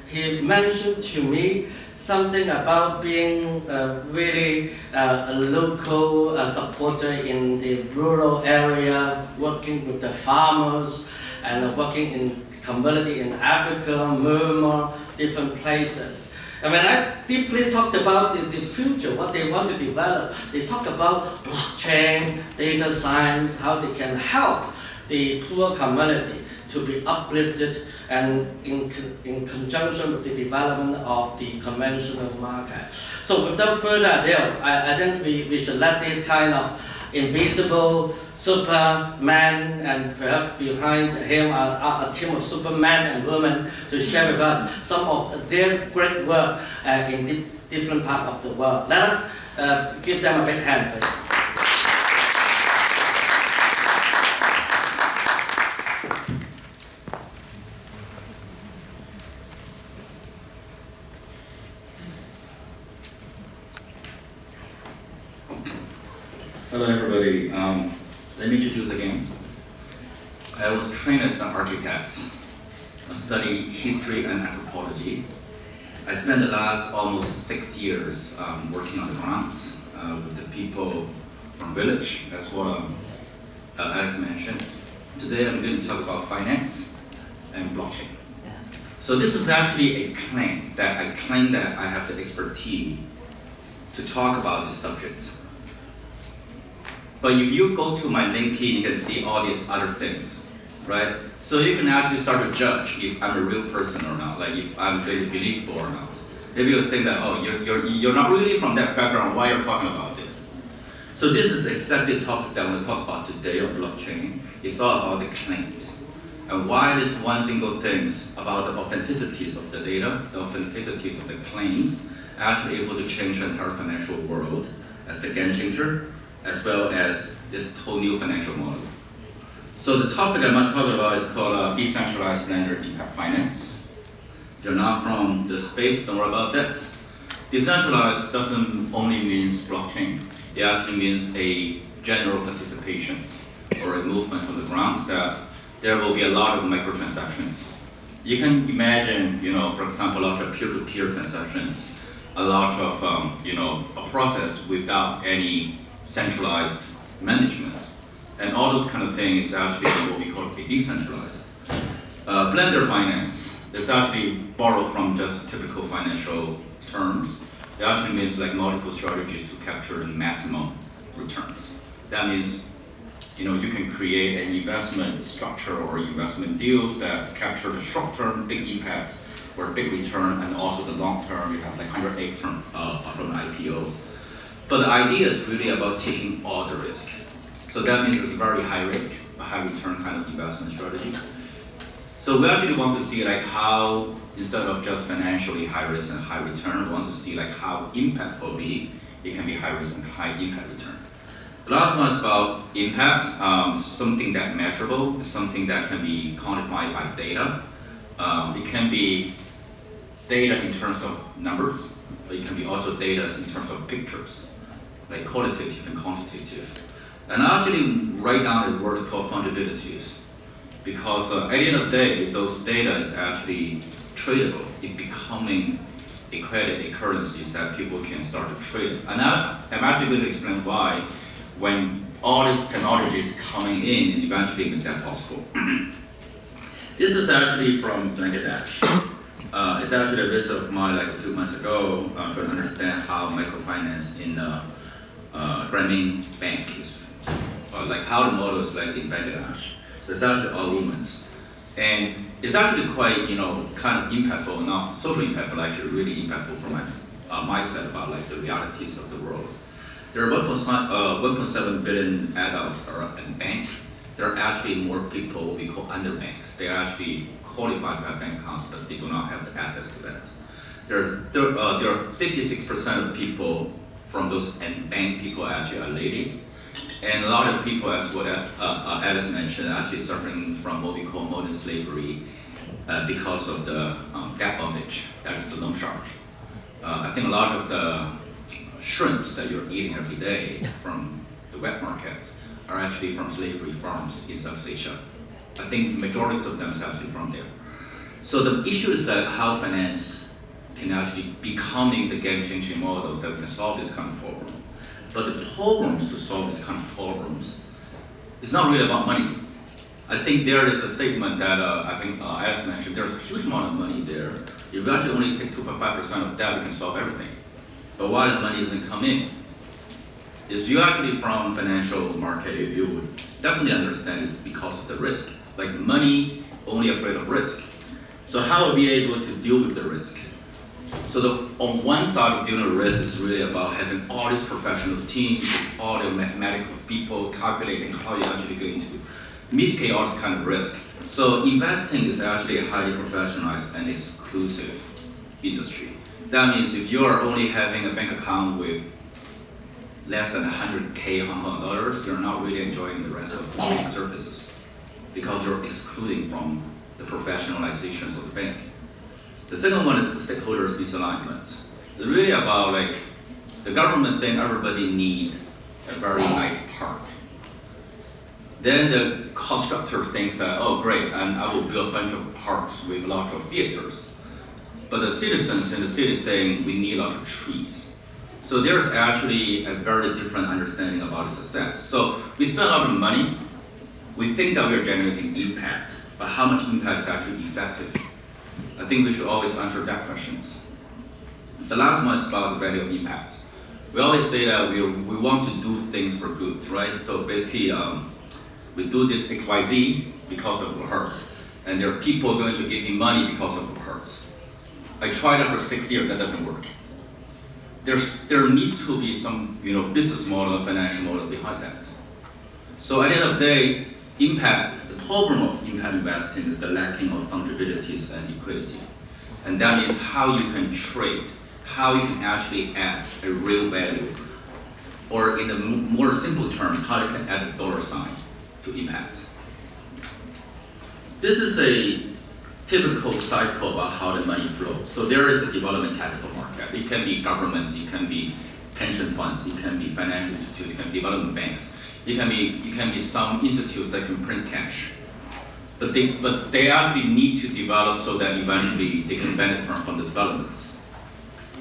S1: he mentioned to me something about being really a local supporter in the rural area, working with the farmers and working in community in Africa, Myanmar, different places. And when I deeply talked about the future, what they want to develop, they talk about blockchain, data science, how they can help the poor community to be uplifted and in conjunction with the development of the conventional market. So without further ado, I think we should let this kind of invisible Superman, and perhaps behind him a team of Supermen and women, to share with us some of their great work in different parts of the world. Let us give them a big hand, please.
S6: Hello everybody, let me introduce again. I was trained as an architect. I studied history and anthropology. I spent the last almost 6 years working on the ground with the people from village, as what Alex mentioned. Today I'm going to talk about finance and blockchain. So this is actually a claim that I have the expertise to talk about this subject. But if you go to my LinkedIn, you can see all these other things, right? So you can actually start to judge if I'm a real person or not, like if I'm very believable or not. Maybe you'll think that, oh, you're not really from that background, why you're talking about this? So this is exactly the topic that I'm going to talk about today on blockchain. It's all about the claims. And why this one single thing about the authenticities of the data, the authenticities of the claims, actually able to change the entire financial world as the game changer, as well as this whole new financial model. So the topic I'm going to talk about is called decentralized blended impact finance. If you're not from the space, don't worry about that. Decentralized doesn't only mean blockchain. It actually means a general participation or a movement on the ground that there will be a lot of microtransactions. You can imagine, for example, a lot of peer-to-peer transactions, a lot of, a process without any centralized management. And all those kind of things actually what we call decentralized. Blender finance is actually borrowed from just typical financial terms. It actually means like multiple strategies to capture the maximum returns. That means, you can create an investment structure or investment deals that capture the short-term big impact or big return, and also the long-term, you have like 100x from IPOs. But the idea is really about taking all the risk. So that means it's a very high risk, a high return kind of investment strategy. So we actually want to see like how, instead of just financially high risk and high return, we want to see like how impactfully it can be high risk and high impact return. The last one is about impact, something that's measurable, something that can be quantified by data. It can be data in terms of numbers, but it can be also data in terms of pictures, like qualitative and quantitative. And I actually write down a word called fungibilities, because at the end of the day, those data is actually tradable. It's becoming a credit, a currencies that people can start to trade. And I'm actually going to explain why, when all these technologies coming in, is eventually make that possible. This is actually from Bangladesh. It's actually a visit of mine like a few months ago to understand how microfinance in Grameen Bank is, like how the model is like in Bangladesh. So it's actually all women. And it's actually quite, kind of impactful, not social impact, but actually really impactful for my mindset about like the realities of the world. There are 1.7 billion adults are in bank. There are actually more people what we call underbanks. They are actually qualified to have bank accounts, but they do not have the access to that. There are 56% of people from those bank people actually are ladies. And a lot of people, as what Alice mentioned, are actually suffering from what we call modern slavery because of the debt bondage, that is the loan shark. I think a lot of the shrimps that you're eating every day from the wet markets are actually from slavery farms in South Asia. I think the majority of them is actually from there. So the issue is that how finance can actually becoming the game-changing models that we can solve this kind of problem. But the problems to solve this kind of problems is not really about money. I think there is a statement that I think Alex mentioned, there's a huge amount of money there. If we actually only take 2.5% of that, we can solve everything. But why the money doesn't come in? Is you actually from financial market, you would definitely understand it's because of the risk. Like money, only afraid of risk. So how are we able to deal with the risk? So on one side of dealing with risk is really about having all these professional teams, all the mathematical people calculating how you're actually going to mitigate all this kind of risk. So investing is actually a highly professionalized and exclusive industry. That means if you are only having a bank account with less than 100K Hong Kong dollars, you're not really enjoying the rest of the bank services because you're excluding from the professionalizations of the bank. The second one is the stakeholders misalignment. It's really about like the government think everybody need a very nice park. Then the constructor thinks that, oh great, and I will build a bunch of parks with lots of theaters. But the citizens in the city think we need a lot of trees. So there's actually a very different understanding about the success. So we spend a lot of money, we think that we're generating impact, but how much impact is actually effective? I think we should always answer that questions. The last one is about the value of impact. We always say that we want to do things for good, right? So basically, we do this XYZ because of what hurts. And there are people going to give me money because of what hurts. I tried that for 6 years, that doesn't work. There need to be some business model, financial model behind that. So at the end of the day, impact, the problem of impact investing is the lacking of fungibilities and liquidity. And that means how you can trade, how you can actually add a real value, or in the more simple terms, how you can add a dollar sign to impact. This is a typical cycle about how the money flows. So there is a development capital market. It can be governments, it can be pension funds, it can be financial institutes, it can be development banks. It can be some institutes that can print cash. But they actually need to develop so that eventually they can benefit from the developments.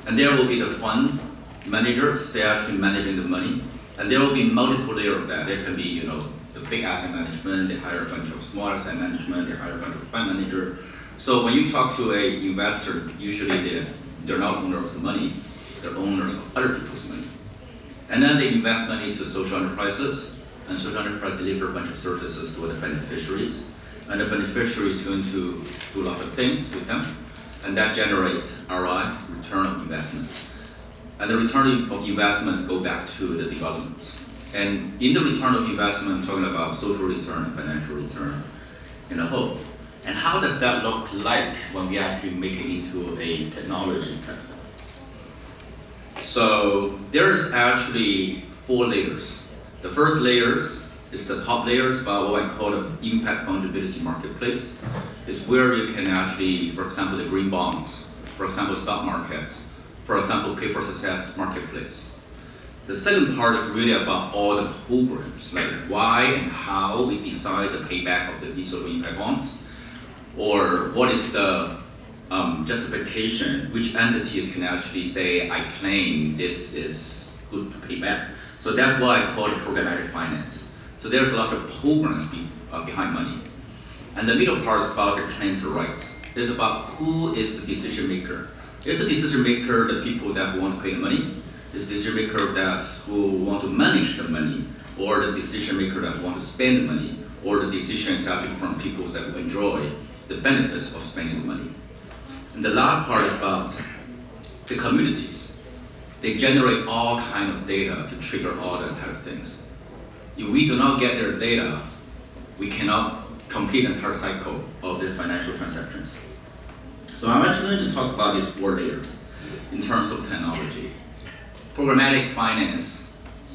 S6: And there will be the fund managers, they're actually managing the money. And there will be multiple layers of that. There can be, the big asset management, they hire a bunch of small asset management, they hire a bunch of fund manager. So when you talk to an investor, usually they're not owners of the money, they're owners of other people's money. And then they invest money to social enterprises, and social enterprise deliver a bunch of services to the beneficiaries. And the beneficiary is going to do a lot of things with them, and that generates ROI, return of investment. And the return of investments go back to the development. And in the return of investment, I'm talking about social return and financial return in a whole. And how does that look like when we actually make it into a technology platform? So there's actually 4 layers. The first layers is the top layers about what I call the impact fungibility marketplace. It's where you can actually, for example, the green bonds, for example, stock market, for example, pay for success marketplace. The second part is really about all the programs, like why and how we decide the payback of the social impact bonds, or what is the justification, which entities can actually say, I claim this is good to pay back. So that's what I call the programmatic finance. So there's a lot of programs behind money. And the middle part is about the claim to rights. It's about who is the decision maker. Is the decision maker the people that want to pay the money? Is the decision maker that who want to manage the money? Or the decision maker that want to spend the money? Or the decision is actually from people that enjoy the benefits of spending the money? And the last part is about the communities. They generate all kinds of data to trigger all that type of things. If we do not get their data, we cannot complete the entire cycle of these financial transactions. So I'm actually going to talk about these 4 layers in terms of technology. Programmatic finance,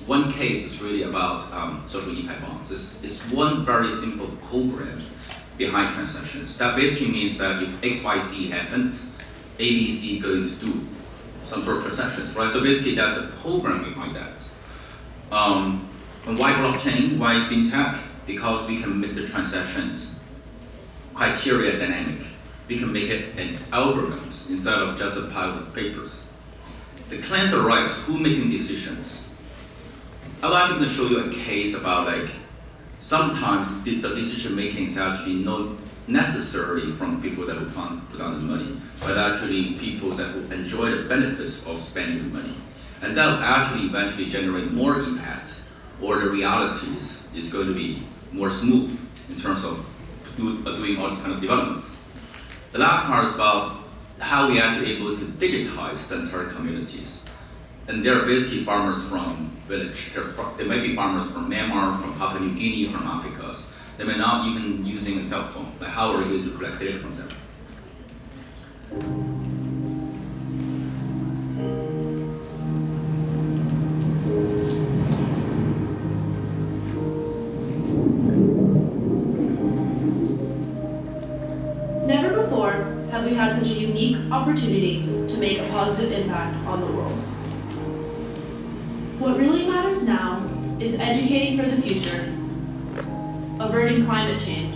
S6: one case is really about social impact bonds. It's one very simple programs behind transactions. That basically means that if XYZ happens, ABC going to do some sort of transactions, right? So basically that's a program behind that. And why blockchain? Why fintech? Because we can make the transactions criteria dynamic. We can make it an algorithms instead of just a pile of papers. The claims of rights, who making decisions? I'm actually going to show you a case about sometimes the decision making is actually not necessarily from people that will put down the money, but actually people that will enjoy the benefits of spending the money. And that will actually eventually generate more impact, or the realities is going to be more smooth in terms of doing all this kind of developments. The last part is about how we actually able to digitize the entire communities. And they're basically farmers from village. They may be farmers from Myanmar, from Papua New Guinea, from Africa. They may not even using a cell phone. Like how are we going to collect data from them?
S7: Never before have we had such a unique opportunity to make a positive impact on the world. What really matters now is educating for the future, averting climate change,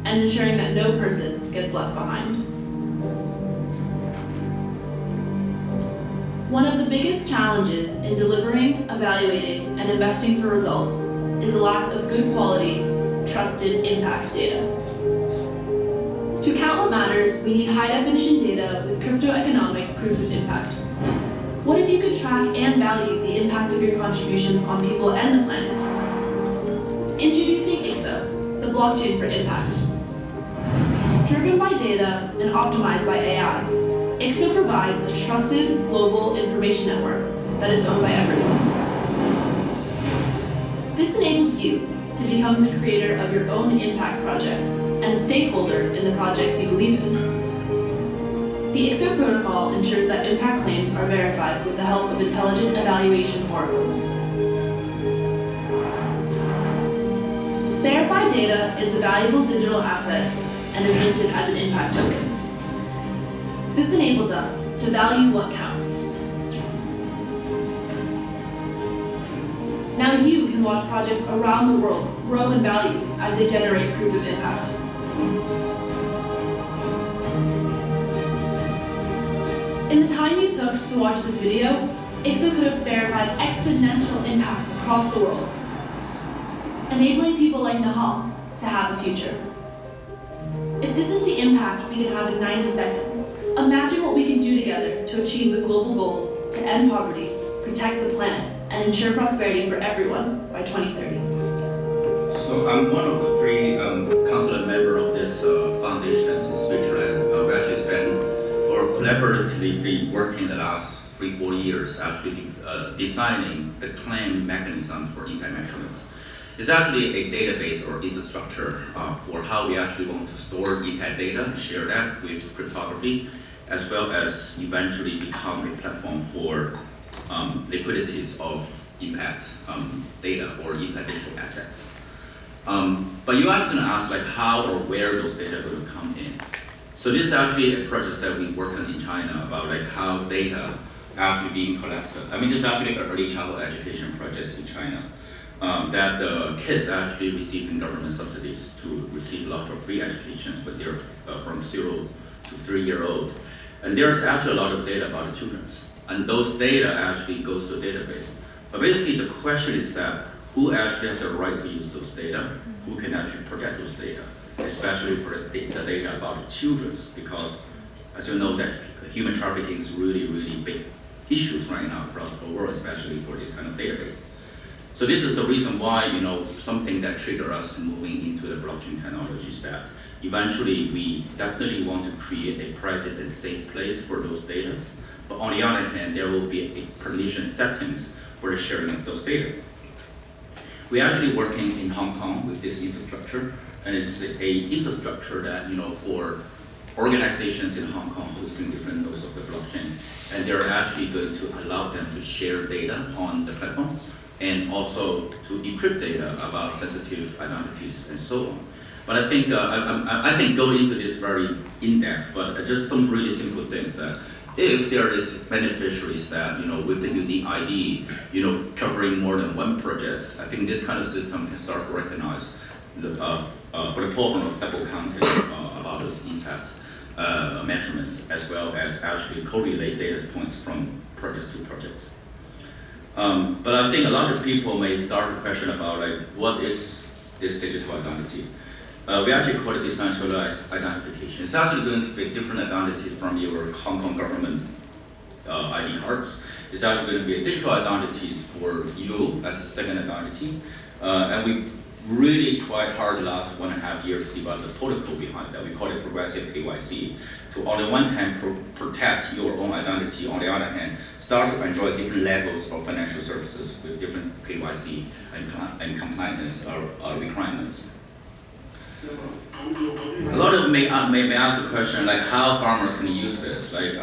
S7: and ensuring that no person gets left behind. One of the biggest challenges in delivering, evaluating, and investing for results is a lack of good quality, trusted impact data. To count what matters, we need high-definition data with crypto-economic proof of impact. What if you could track and value the impact of your contributions on people and the planet? Introducing ICSO, the blockchain for impact. Driven by data and optimized by AI, ICSO provides a trusted global information network that is owned by everyone. This enables you to become the creator of your own impact projects and a stakeholder in the projects you believe in. The ICSO protocol ensures that impact claims are verified with the help of intelligent evaluation oracles. Verified data is a valuable digital asset and is minted as an impact token. This enables us to value what counts. Now you can watch projects around the world grow in value as they generate proof of impact. In the time you took to watch this video, ICSO could have verified exponential impacts across the world, enabling people like Nahal to have a future. If this is the impact we can have in 90 seconds, imagine what we can do together to achieve the global goals to end poverty, protect the planet, and ensure prosperity for everyone by 2030.
S6: So I'm one of the three council members of this foundation in Switzerland. We actually spent or collaboratively working the last 3-4 years actually designing the claim mechanism for impact measurements. It's actually a database or infrastructure for how we actually want to store impact data, share that with cryptography, as well as eventually become a platform for liquidities of impact data or impact digital assets. But you're actually going to ask like how or where those data are going to come in. So this is actually a project that we work on in China about like how data actually being collected. I mean, this is actually an early childhood education project in China that the kids actually receiving government subsidies to receive lots of free educations when they're from 0 to 3-year-old. And there's actually a lot of data about the children. And those data actually goes to the database. But basically the question is that who actually has the right to use those data? Who can actually protect those data? Especially for the data about the children, because as you know that human trafficking is really, really big issues right now across the world, especially for this kind of database. So this is the reason why, you know, something that triggered us to moving into the blockchain technologies that eventually we definitely want to create a private and safe place for those data. But on the other hand, there will be a permission settings for the sharing of those data. We're actually working in Hong Kong with this infrastructure, and it's a infrastructure that, you know, for organizations in Hong Kong hosting different nodes of the blockchain, and they're actually going to allow them to share data on the platform, and also to encrypt data about sensitive identities and so on. But I think I can go into this very in-depth, but just some really simple things that if there is beneficiaries that, you know, with the unique ID, you know, covering more than one project, I think this kind of system can start to recognize the, for the problem of double counting about those impact measurements, as well as actually correlate data points from projects to projects. But I think a lot of people may start to question about like, what is this digital identity? We actually call it decentralized identification. It's actually going to be different identities from your Hong Kong government ID cards. It's actually going to be a digital identities for you as a second identity. And we really tried hard the last 1.5 years to develop the protocol behind that. We call it progressive KYC. To on the one hand protect your own identity, on the other hand start to enjoy different levels of financial services with different KYC and compliance requirements. A lot of may ask the question like how farmers can use this. Like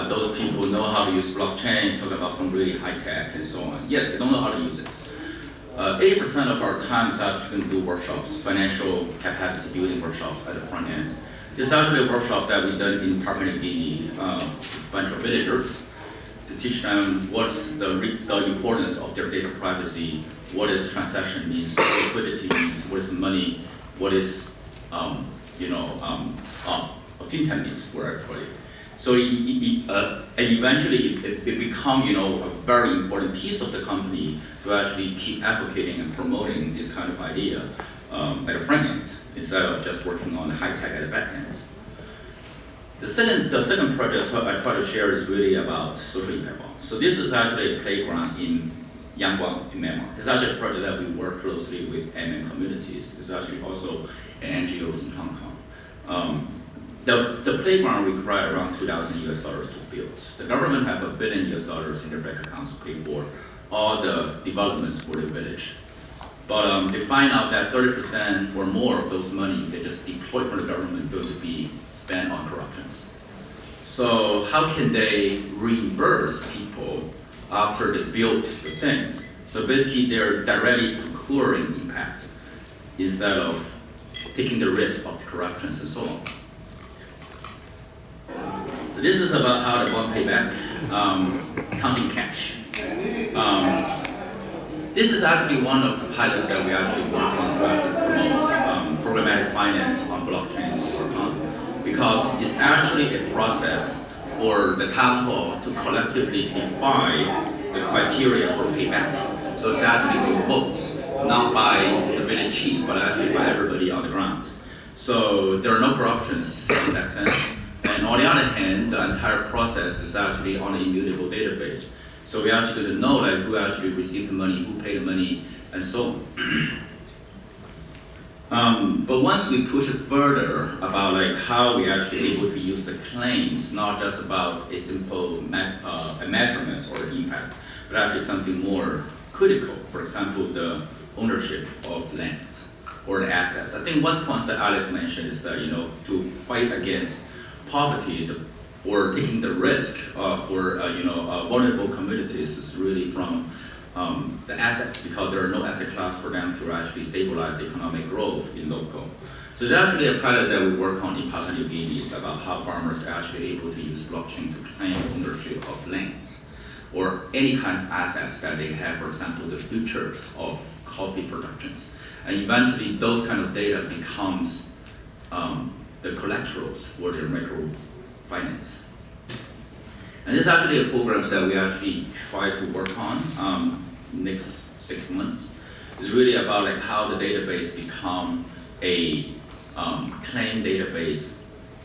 S6: those people who know how to use blockchain, talk about some really high tech and so on. Yes, they don't know how to use it. 80% of our time is actually going to do workshops, financial capacity building workshops at the front end. This is actually a workshop that we done in Papua New Guinea with a bunch of villagers to teach them what's the importance of their data privacy, what is transaction means, what liquidity means, what is money, what is fintech means for everybody. So eventually it become, you know, a very important piece of the company to actually keep advocating and promoting this kind of idea at the front end instead of just working on the high tech at the back end. The second project I try to share is really about social impact bonds. So this is actually a playground in Yangon in Myanmar. It's actually a project that we work closely with MM communities. It's actually also an NGOs in Hong Kong. The playground required around $2,000 to build. The government have $1 billion in their bank accounts to pay for all the developments for the village. But they find out that 30% or more of those money they just deployed from the government going to be spent on corruptions. So how can they reimburse people after they built the things? So basically they're directly procuring impact instead of taking the risk of the corruptions and so on. So this is about how the bond payback, counting cash. this is actually one of the pilots that we actually work on to actually promote programmatic finance on blockchain because it's actually a process for the town hall to collectively define the criteria for payback. So it's actually a vote, not by the village chief, but actually by everybody on the ground. So there are no corruptions in that sense. And on the other hand, the entire process is actually on an immutable database. So we actually get to know like who actually received the money, who paid the money, and so on. But once we push it further about like how we actually able to use the claims, not just about a simple measurement or impact, but actually something more critical. For example, the ownership of lands or the assets. I think one point that Alex mentioned is that to fight against poverty or taking the risk for vulnerable communities is really from the assets, because there are no asset class for them to actually stabilize the economic growth in local. So there's actually a pilot that we work on in Papua New Guinea is about how farmers are actually able to use blockchain to claim ownership of lands or any kind of assets that they have, for example, the futures of coffee productions. And eventually those kind of data becomes the collaterals for their microfinance. And this is actually a program that we actually try to work on next 6 months. It's really about like how the database become a claim database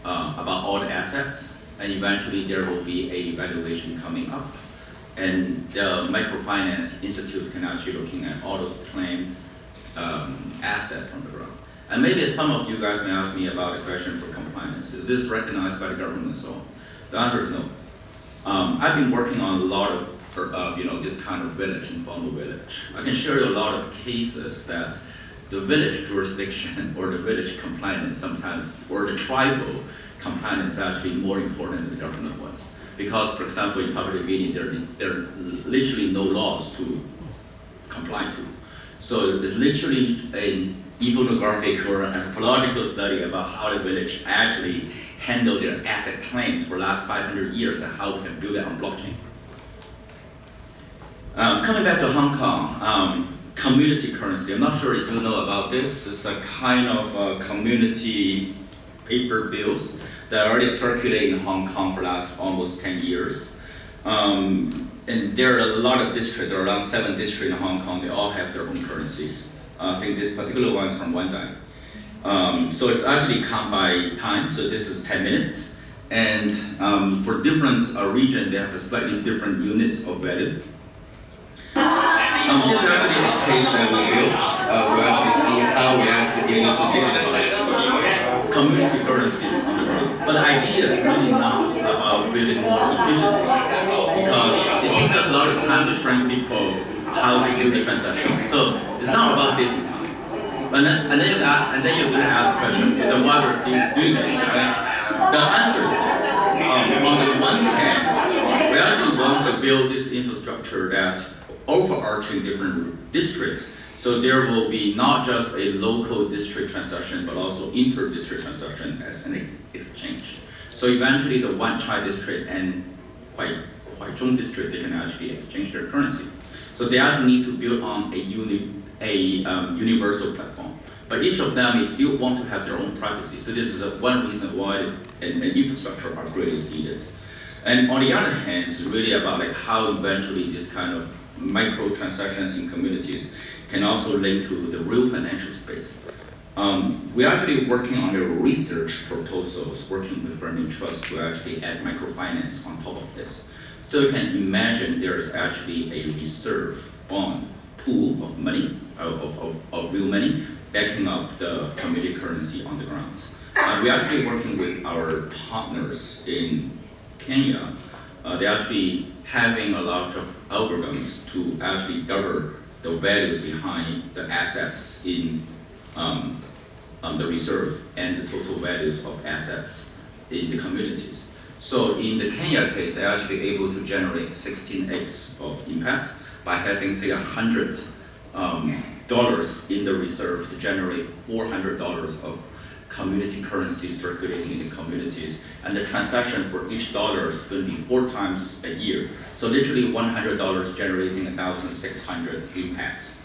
S6: about all the assets, and eventually there will be a valuation coming up. And the microfinance institutes can actually looking at all those claimed assets from the ground. And maybe some of you guys may ask me about the question for compliance. Is this recognized by the government and so on? The answer is no. I've been working on a lot of this kind of village, informal village. I can share you a lot of cases that the village jurisdiction or the village compliance sometimes, or the tribal compliance is actually more important than the government ones. Because, for example, in Papua New Guinea, there are literally no laws to comply to. So it's literally an ethnographic or anthropological study about how the village actually handle their asset claims for the last 500 years and how we can build it on blockchain. Coming back to Hong Kong, community currency. I'm not sure if you know about this. It's a kind of community paper bills that already circulate in Hong Kong for the last almost 10 years. And there are a lot of districts, there are around 7 districts in Hong Kong, they all have their own currencies. I think this particular one is from Wanzai. So it's actually count by time, so this is 10 minutes. And for different region, they have a slightly different units of value. This is actually the case that we built to actually see how we actually able to digitalize community currencies on the ground. But the idea is really not about building more efficiency, because it takes us a lot of time to train people how to do the transactions. So it's not about saving time. And then you're going to ask questions, then why we're still doing this, right? The answer is this. On the one hand, we actually want to build this infrastructure that's overarching different districts. So there will be not just a local district transaction, but also inter-district transactions as an exchange. So eventually the Wan Chai district and Huaizhong district, they can actually exchange their currency. So they actually need to build on a universal platform. But each of them still want to have their own privacy. So this is one reason why an infrastructure upgrade is needed. And on the other hand, it's really about like how eventually this kind of micro transactions in communities can also link to the real financial space. We're actually working on the research proposals, working with Burning Trust to actually add microfinance on top of this. So you can imagine there's actually a reserve bond pool of money, of real money, backing up the community currency on the ground. We're actually working with our partners in Kenya. They're actually having a lot of algorithms to actually govern the values behind the assets in the reserve and the total values of assets in the communities. So in the Kenya case, they're actually able to generate 16x of impact by having, say, $100 in the reserve to generate $400 of community currency circulating in the communities, and the transaction for each dollar is going to be 4 times a year. So literally $100 generating 1,600 impacts.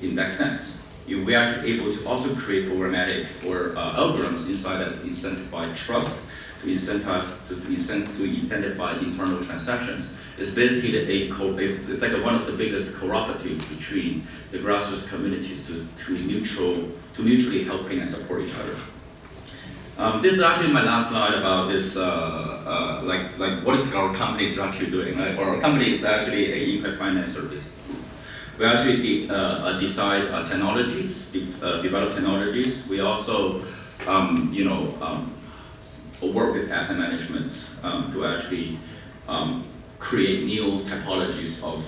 S6: In that sense, we are actually able to also create programmatic or algorithms inside that incentivize trust, to incentivize internal transactions. It's basically it's like one of the biggest cooperatives between the grassroots communities to mutually helping and support each other. This is actually my last slide about this, like what is our companies actually doing, right? Or our company is actually a impact finance service. We actually decide technologies, develop technologies. We also, work with asset management to actually create new typologies of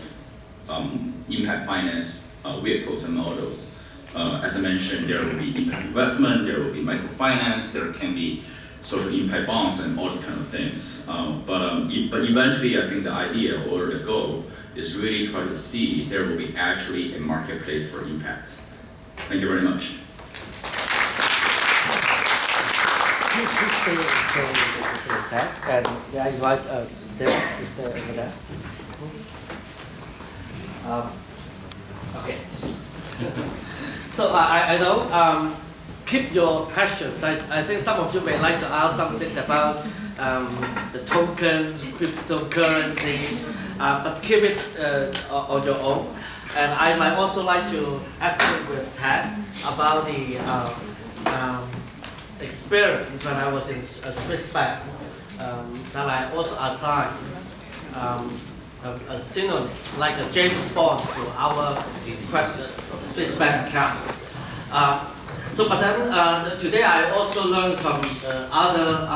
S6: impact finance vehicles and models. As I mentioned, there will be impact investment, there will be microfinance, there can be social impact bonds and all these kind of things. But eventually, I think the idea or the goal is really try to see there will be actually a marketplace for impacts. Thank you very much.
S1: Please stay back, and I invite Steve to stay over there. Okay. So I know, keep your questions. I think some of you may like to ask something about the tokens, cryptocurrency, but keep it on your own. And I might also like to actually with Ted about the experience when I was in a Swiss bank, that I also assigned a synonym, like a James Bond to our Swiss bank account. But then today I also learned from other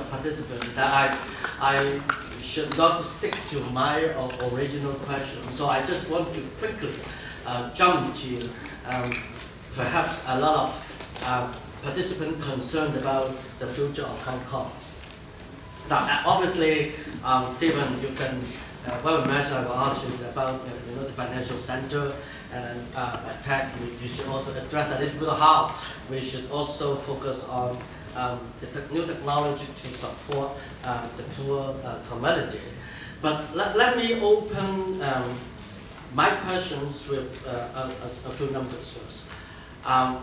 S1: participants that I should not stick to my original question. So I just want to quickly jump to perhaps a lot of participants concerned about the future of Hong Kong. Now, obviously, Stephen, you can well imagine I will ask you about the financial center, and Ted, you should also address a little bit of how we should also focus on the new technology to support the poor community. But let me open my questions with a few numbers first.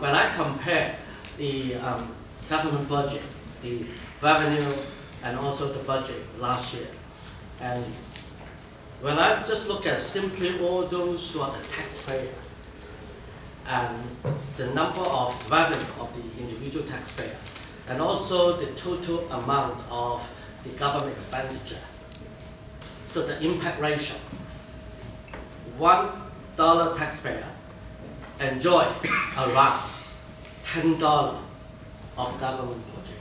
S1: When I compare the government budget, the revenue, and also the budget last year, and when I just look at simply all those who are the taxpayer and the number of revenue of the individual taxpayer, and also the total amount of the government expenditure, so the impact ratio, $1 taxpayer enjoy around $10 of government budget.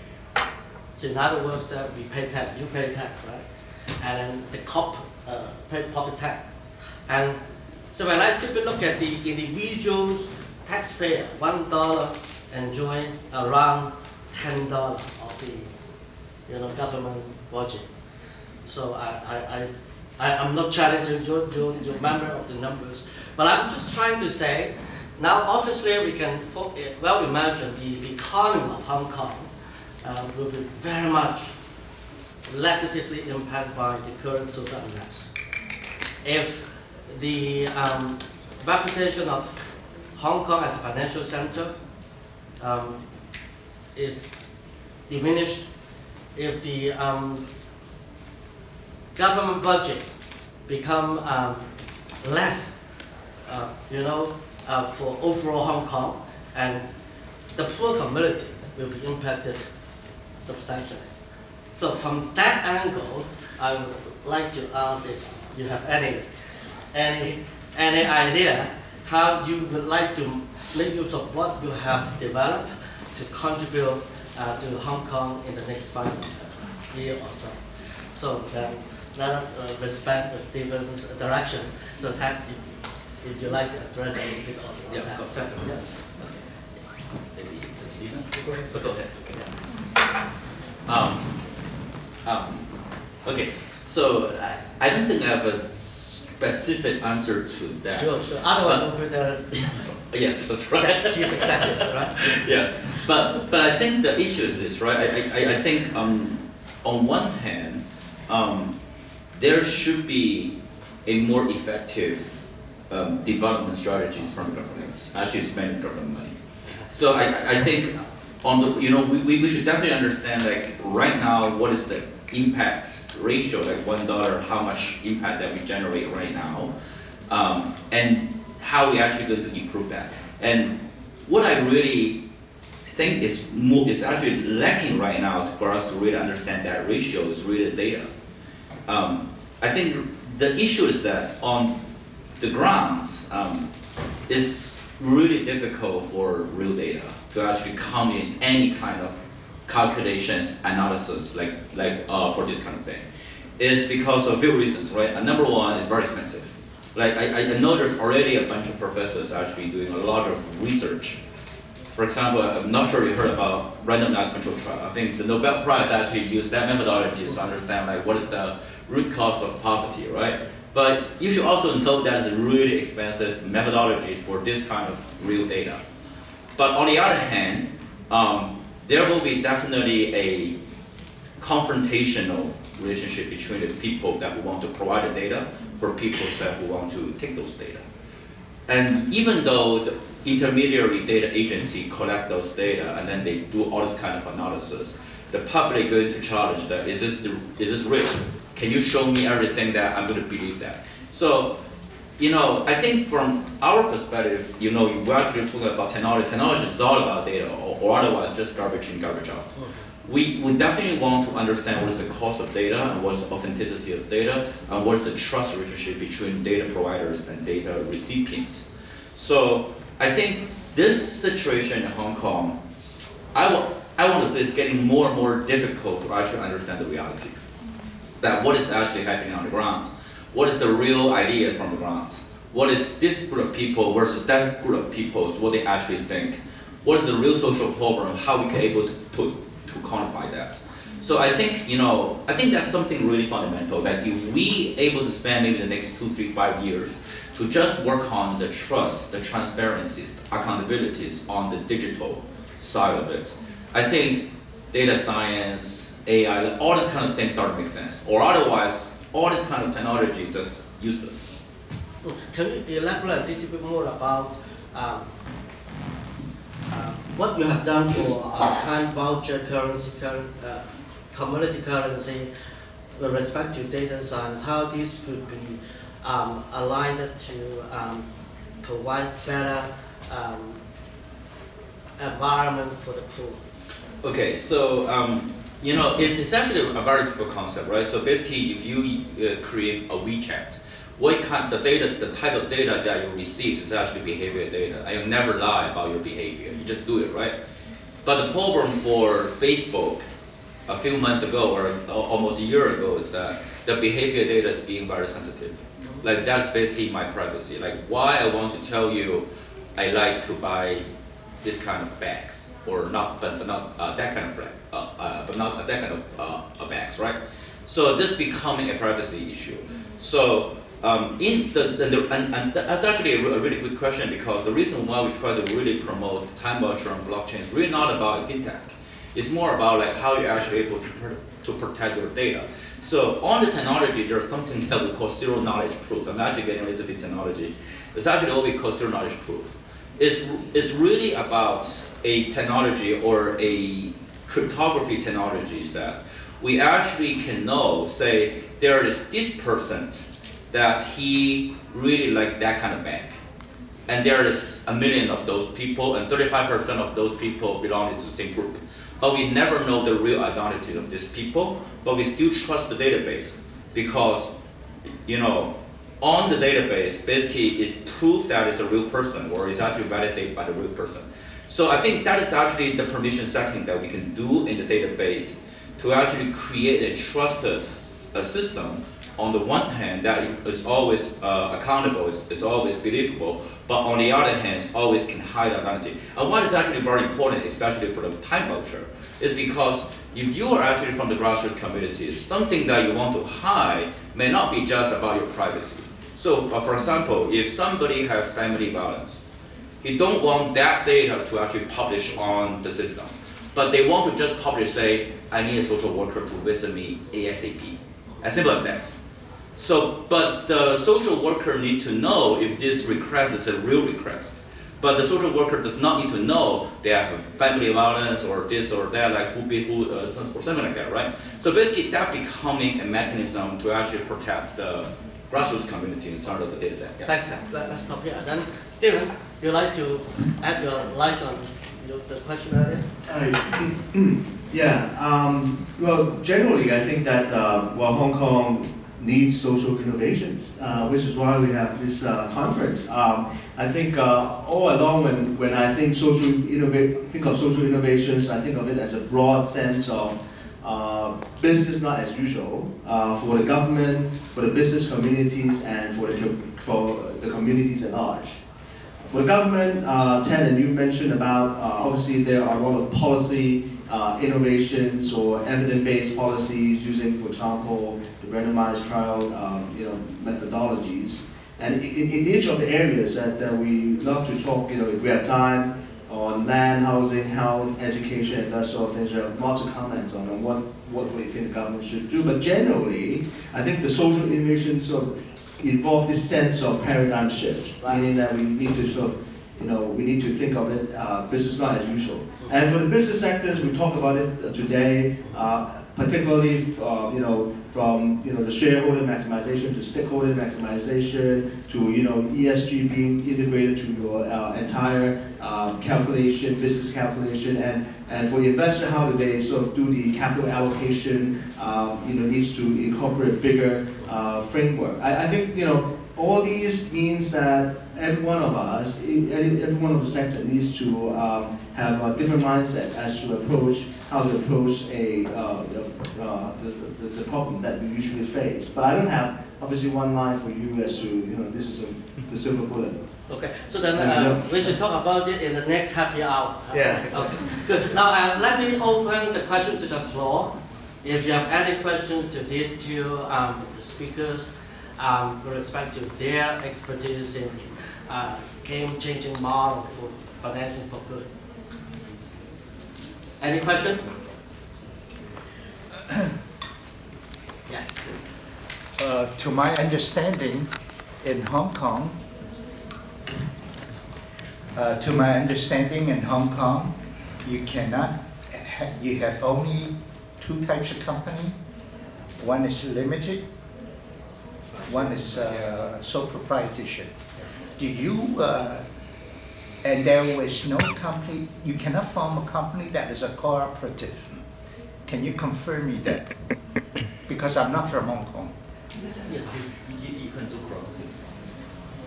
S1: So in other words, we pay tax, you pay tax, right? And then the corp pay profit tax. And so when I simply look at the individual's taxpayer, $1 enjoy around $10 of the government budget. So I'm not challenging your memory of the numbers, but I'm just trying to say, now obviously we can well imagine the economy of Hong Kong will be very much negatively impacted by the current social unrest. If the reputation of Hong Kong as a financial center is diminished, if the government budget become less, for overall Hong Kong, and the poor community will be impacted substantially. So from that angle, I would like to ask if you have any idea how you would like to make use of what you have developed to contribute to Hong Kong in the next 5 years or so. So then let us respect Stephen's direction. So Ted, if you like to address a little bit of that.
S6: Of course.
S1: Yes.
S6: Maybe Stephen? Go ahead. Okay, so I don't think I have a specific answer to that.
S1: Sure. Otherwise, we'll put a
S6: Yes, that's right.
S1: chief executive, right?
S6: Yes, but I think the issue is this, right? I think on one hand, there should be a more effective development strategies from governments actually spending government money. So I think on the we should definitely understand like right now what is the impact ratio, like $1, how much impact that we generate right now, and how we actually going to improve that. And what I really think is actually lacking right now for us to really understand that ratio is really data. I think the issue is that on the ground, it's really difficult for real data to actually come in any kind of calculations, analysis, like for this kind of thing. It's because of a few reasons, right? Number one, it's very expensive. Like I know there's already a bunch of professors actually doing a lot of research. For example, I'm not sure you heard about randomized control trial. I think the Nobel Prize actually used that methodology to understand like what is the root cause of poverty, right? But you should also know that is a really expensive methodology for this kind of real data. But on the other hand, there will be definitely a confrontational relationship between the people that who want to provide the data for people that who want to take those data. And even though the intermediary data agency collect those data and then they do all this kind of analysis, the public going to challenge that, is this real? Can you show me everything that I'm going to believe that? So, I think from our perspective, we're actually talking about technology. Technology is all about data, or otherwise just garbage in, garbage out. We definitely want to understand what is the cost of data and what is the authenticity of data and what is the trust relationship between data providers and data recipients. So I think this situation in Hong Kong, I want to say it's getting more and more difficult to actually understand the reality. That what is actually happening on the ground? What is the real idea from the ground? What is this group of people versus that group of people, what they actually think? What is the real social problem? How we can able to quantify that? So I think, I think that's something really fundamental, that if we able to spend maybe the next 2, 3, 5 years to just work on the trust, the transparencies, the accountabilities on the digital side of it, I think data science, AI, all these kind of things start to make sense. Or otherwise, all this kind of technology is just useless.
S1: Can you elaborate a little bit more about what you have done for time voucher currency, commodity currency, with respect to data science, how this could be aligned to provide better environment for the poor?
S6: Okay, so it's actually a very simple concept, right? So basically, if you create a WeChat, the type of data that you receive is actually behavior data. And you never lie about your behavior. You just do it, right? But the problem for Facebook a few months ago or almost a year ago is that the behavior data is being very sensitive. Like that's basically my privacy. Like why I want to tell you I like to buy this kind of bags or not, but not that kind of bags, right? So this becoming a privacy issue. So and that's actually a really good question, because the reason why we try to really promote time voucher and blockchain is really not about fintech. It's more about like how you're actually able to protect your data. So on the technology, there's something that we call zero knowledge proof. I'm actually getting a little bit technology. It's actually what we call zero knowledge proof. It's really about a technology or a cryptography technologies that we actually can know, say, there is this person that he really like that kind of bag. And there is 1 million of those people, and 35% of those people belong to the same group. But we never know the real identity of these people, but we still trust the database because, on the database, basically it proves that it's a real person or it's actually validated by the real person. So I think that is actually the permission setting that we can do in the database to actually create a trusted system. On the one hand, that is always accountable, is always believable, but on the other hand, always can hide identity. And what is actually very important, especially for the time voucher, is because if you are actually from the grassroots community, something that you want to hide may not be just about your privacy. So, for example, if somebody has family violence, he don't want that data to actually publish on the system, but they want to just publish, say, I need a social worker to visit me ASAP. As simple as that. So, but the social worker needs to know if this request is a real request. But the social worker does not need to know they have family violence or this or that, like or something like that, right? So basically, that becoming a mechanism to actually protect the grassroots community inside of the data set. Yeah.
S1: Thanks, Sam. Let's stop here. Then, Stephen, you'd like to add your light on the question earlier?
S5: Well, generally, I think that Hong Kong needs social innovations, which is why we have this conference. I think all along when I think of social innovations, I think of it as a broad sense of business not as usual for the government, for the business communities, and for the communities at large. For the government, Ted and you mentioned about obviously there are a lot of policy innovations or evidence-based policies using, for example, the randomized trial methodologies. And in each of the areas that we love to talk, if we have time, on land, housing, health, education, and that sort of things, there are lots of comments on what we think the government should do. But generally, I think the social innovations sort of involve this sense of paradigm shift, meaning that we need to we need to think of it business not as usual. And for the business sectors, we talked about it today, particularly from the shareholder maximization to stakeholder maximization to ESG being integrated to your entire calculation, business calculation, and for the investor, how do they sort of do the capital allocation? Needs to incorporate bigger framework. I think all these means that every one of us, every one of the sector needs to have a different mindset as to how to approach the problem that we usually face. But I don't have obviously one line for you as to this is the silver bullet.
S1: Okay, so then we should talk about it in the next happy hour.
S5: Yeah.
S1: Okay, good. Now let me open the question to the floor. If you have any questions to these two speakers with respect to their expertise in game-changing model for financing for good. Any question? Yes.
S8: To my understanding, in Hong Kong, you have only two types of company. One is limited, one is sole proprietorship. And there was no company, you cannot form a company that is a cooperative. Can you confirm me that? Because I'm not from Hong Kong.
S6: Yes, you can do cooperative.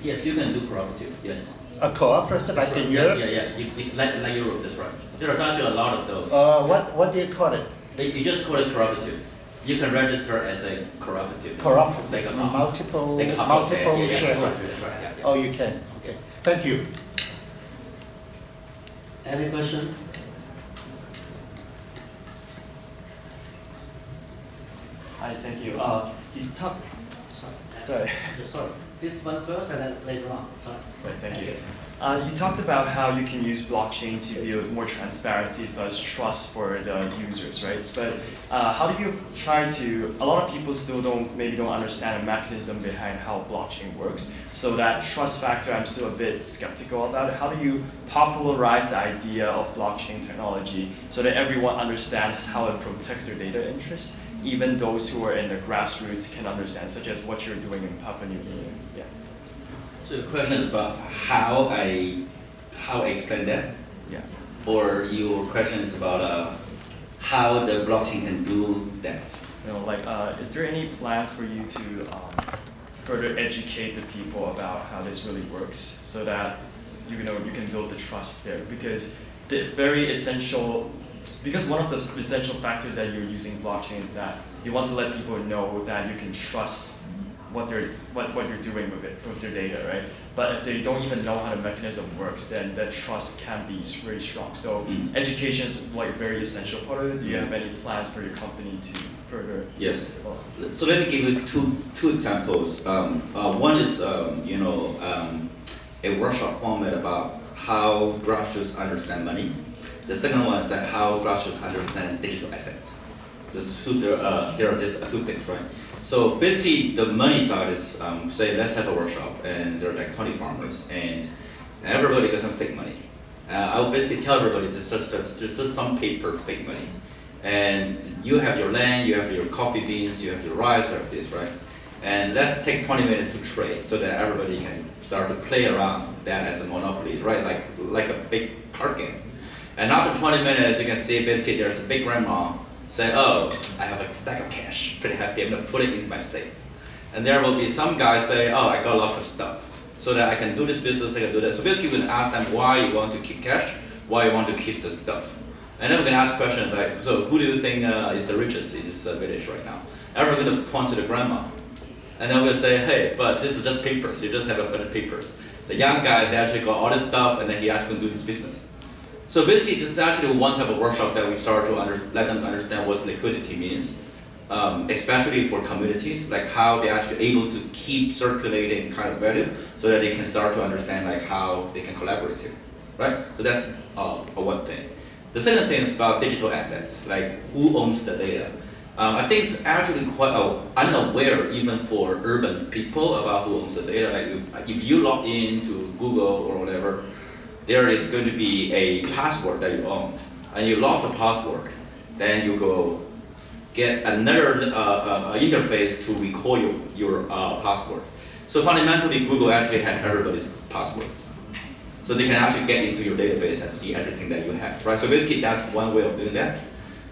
S6: Yes, you can do cooperative, yes.
S8: A cooperative like in Europe?
S6: Yeah, like Europe, that's right. There's actually a lot of those.
S8: What do you call it?
S6: You just call it cooperative. You can register as a cooperative.
S8: Cooperative,
S6: like a
S8: multiple shareholders.
S6: Right, yeah.
S8: Oh, you can, okay. Thank you.
S1: Any question?
S9: Hi, thank you. You talked. Sorry.
S1: Sorry. This one first, and then later on. Sorry.
S9: Right, thank you. You talked about how you can use blockchain to build more transparency, thus trust for the users, right? But how do you try to? A lot of people still don't understand the mechanism behind how blockchain works. So that trust factor, I'm still a bit skeptical about it. How do you popularize the idea of blockchain technology so that everyone understands how it protects their data interests, even those who are in the grassroots can understand, such as what you're doing in Papua New Guinea? Yeah.
S6: So the question is about how I explain that?
S9: Yeah.
S6: Or your question is about how the blockchain can do that?
S9: Is there any plans for you to further educate the people about how this really works so that you can build the trust there? Because one of the essential factors that you're using blockchain is that you want to let people know that you can trust what you're doing with their data, right? But if they don't even know how the mechanism works, then that trust can be very strong. So education is very essential part of it. Do you have any plans for your company to further.
S6: Yes. So let me give you two examples. One is a workshop format about how grassroots understand money. The second one is that how grassroots understand digital assets. There are these two things, right? So basically, the money side is say let's have a workshop, and there are like 20 farmers, and everybody got some fake money. I will basically tell everybody this is some paper fake money. And you have your land, you have your coffee beans, you have your rice, you have this, right? And let's take 20 minutes to trade so that everybody can start to play around that as a monopoly, right? Like a big card game. And after 20 minutes, you can see basically there's a big grandma say, oh, I have a stack of cash, pretty happy, I'm gonna put it into my safe. And there will be some guy say, oh, I got lots of stuff, so that I can do this business, I can do that. So basically we can ask them why you want to keep cash, why you want to keep the stuff. And then we can ask questions like, so who do you think is the richest in this village right now? And we're going to point to the grandma. And then we'll say, hey, but this is just papers. You just have a bunch of papers. The young guy has actually got all this stuff, and then he actually can do his business. So basically, this is actually one type of workshop that we start to let them understand what liquidity means, especially for communities, like how they're actually able to keep circulating kind of value so that they can start to understand like how they can collaborate, right? So that's one thing. The second thing is about digital assets, like who owns the data. I think it's actually quite unaware even for urban people about who owns the data. Like if you log into Google or whatever, there is going to be a password that you owned, and you lost the password, then you go get another interface to recall your password. So fundamentally, Google actually had everybody's passwords. So they can actually get into your database and see everything that you have, right? So basically, that's one way of doing that.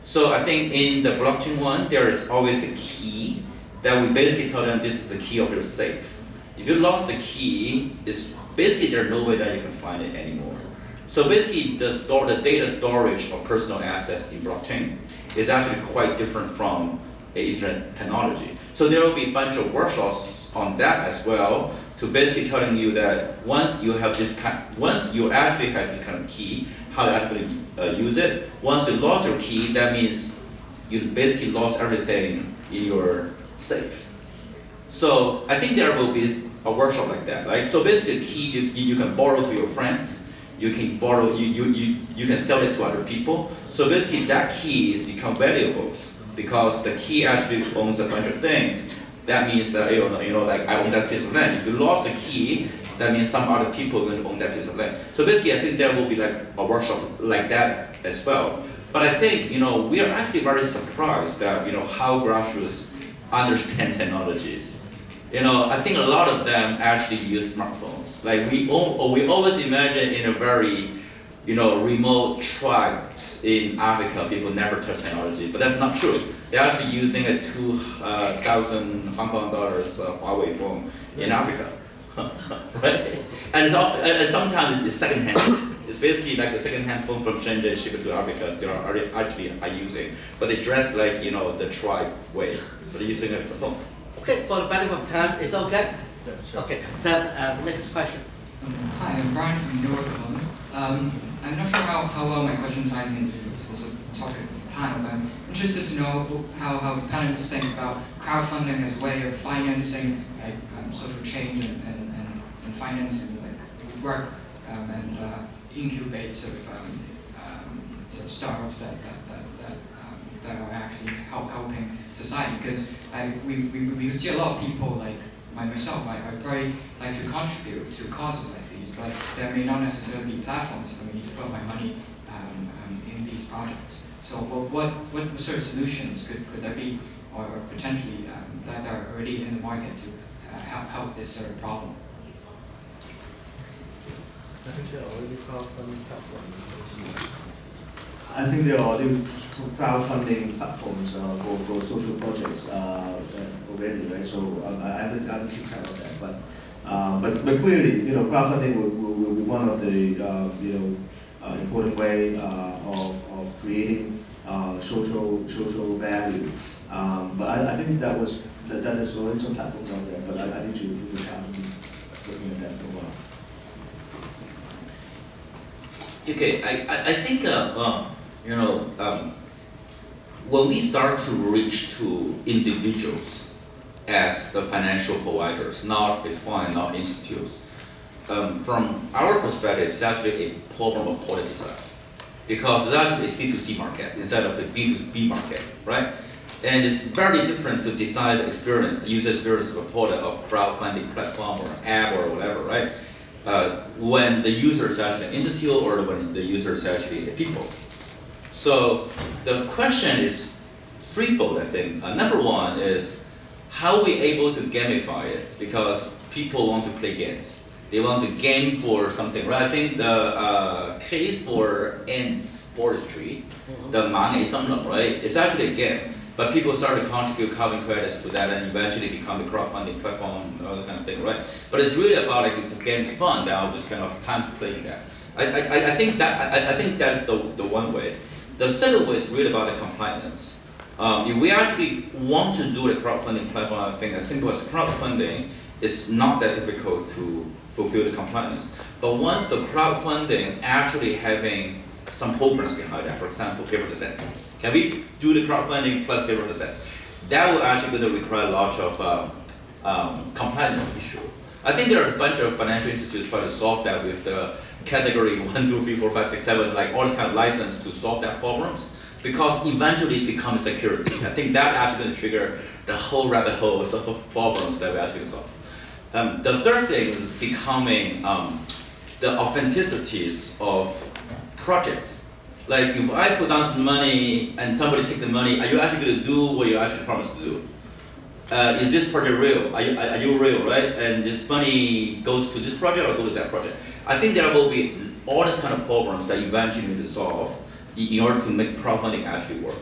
S6: So I think in the blockchain one, there is always a key that we basically tell them this is the key of your safe. If you lost the key, it's basically there's no way that you can find it anymore. So basically, the data storage of personal assets in blockchain is actually quite different from internet technology. So there will be a bunch of workshops on that as well, to basically telling you that once you actually have this kind of key, how you actually use it. Once you lost your key, that means you basically lost everything in your safe. So I think there will be a workshop like that. Like so, basically, the key you can borrow to your friends. You can borrow. You can sell it to other people. So basically, that key is become valuables because the key actually owns a bunch of things. That means like I own that piece of land. If you lost the key, that means some other people are going to own that piece of land. So basically, I think there will be like a workshop like that as well. But I think we are actually very surprised that how grassroots understand technologies. I think a lot of them actually use smartphones. Like we always imagine in a very remote tribes in Africa, people never touch technology, but that's not true. They're actually using a 2,000 Hong Kong dollars Huawei phone in Africa, right? And sometimes it's secondhand. It's basically like the secondhand phone from Shenzhen shipped to Africa. They are actually using, but they dress like the tribe way, but they're using a phone.
S1: Okay, for the benefit of time, it's okay?
S9: Yeah, sure.
S1: Okay, then next question.
S10: Hi, I'm Brian from New York. I'm not sure how well my question ties into this topic of the panel, but I'm interested to know how panelists think about crowdfunding as a way of financing social change and financing work and incubate sort of startups that are actually helping society. Because we could see a lot of people like myself. I probably like to contribute to causes like these, but there may not necessarily be platforms for me to put my money in these projects. So what sort of solutions could there be, or potentially that are already in the market to help this sort of problem?
S5: I think there are already crowdfunding platforms. I think there are already crowdfunding platforms for social projects already, right? So I haven't keep track of that, but clearly, crowdfunding will be one of the important way of creating social value. But I think that is already some platforms out there, but I need to look at looking at that for a while.
S6: Okay, I think when we start to reach to individuals as the financial providers, not a fund, not institutes, from our perspective, it's actually a problem of quality design. Because it's actually a C2C market instead of a B2B market, right? And it's very different to design the experience, the user experience of a product of crowdfunding platform or app or whatever, right? When the user is actually an institute or when the user is actually a people. So the question is threefold, I think. Number one is, how are we able to gamify it? Because people want to play games. They want to game for something, right? I think the case for ants forestry, the money something, right? It's actually a game. But people start to contribute carbon credits to that and eventually become the crowdfunding platform, all this kind of thing, right? But it's really about like if the game's fun, then I'll just kind of time playing that. I think that's the one way. The second way is really about the compliance. If we actually want to do the crowdfunding platform, I think as simple as crowdfunding, it's not that difficult to fulfill the compliance. But once the crowdfunding actually having some programs behind that, for example, paper to sense. Can we do the crowdfunding plus paper to sense? That will actually going to require a lot of compliance issue. I think there are a bunch of financial institutes trying to solve that with the category 1, 2, 3, 4, 5, 6, 7, like all this kind of license to solve that problems, because eventually it becomes security. I think that actually going to trigger the whole rabbit hole of problems that we actually solve. The third thing is becoming the authenticities of projects. Like if I put down the money and somebody take the money, are you actually going to do what you actually promised to do? Is this project real? Are you real, right? And this money goes to this project or goes to that project? I think there will be all these kind of problems that eventually need to solve in order to make crowdfunding actually work.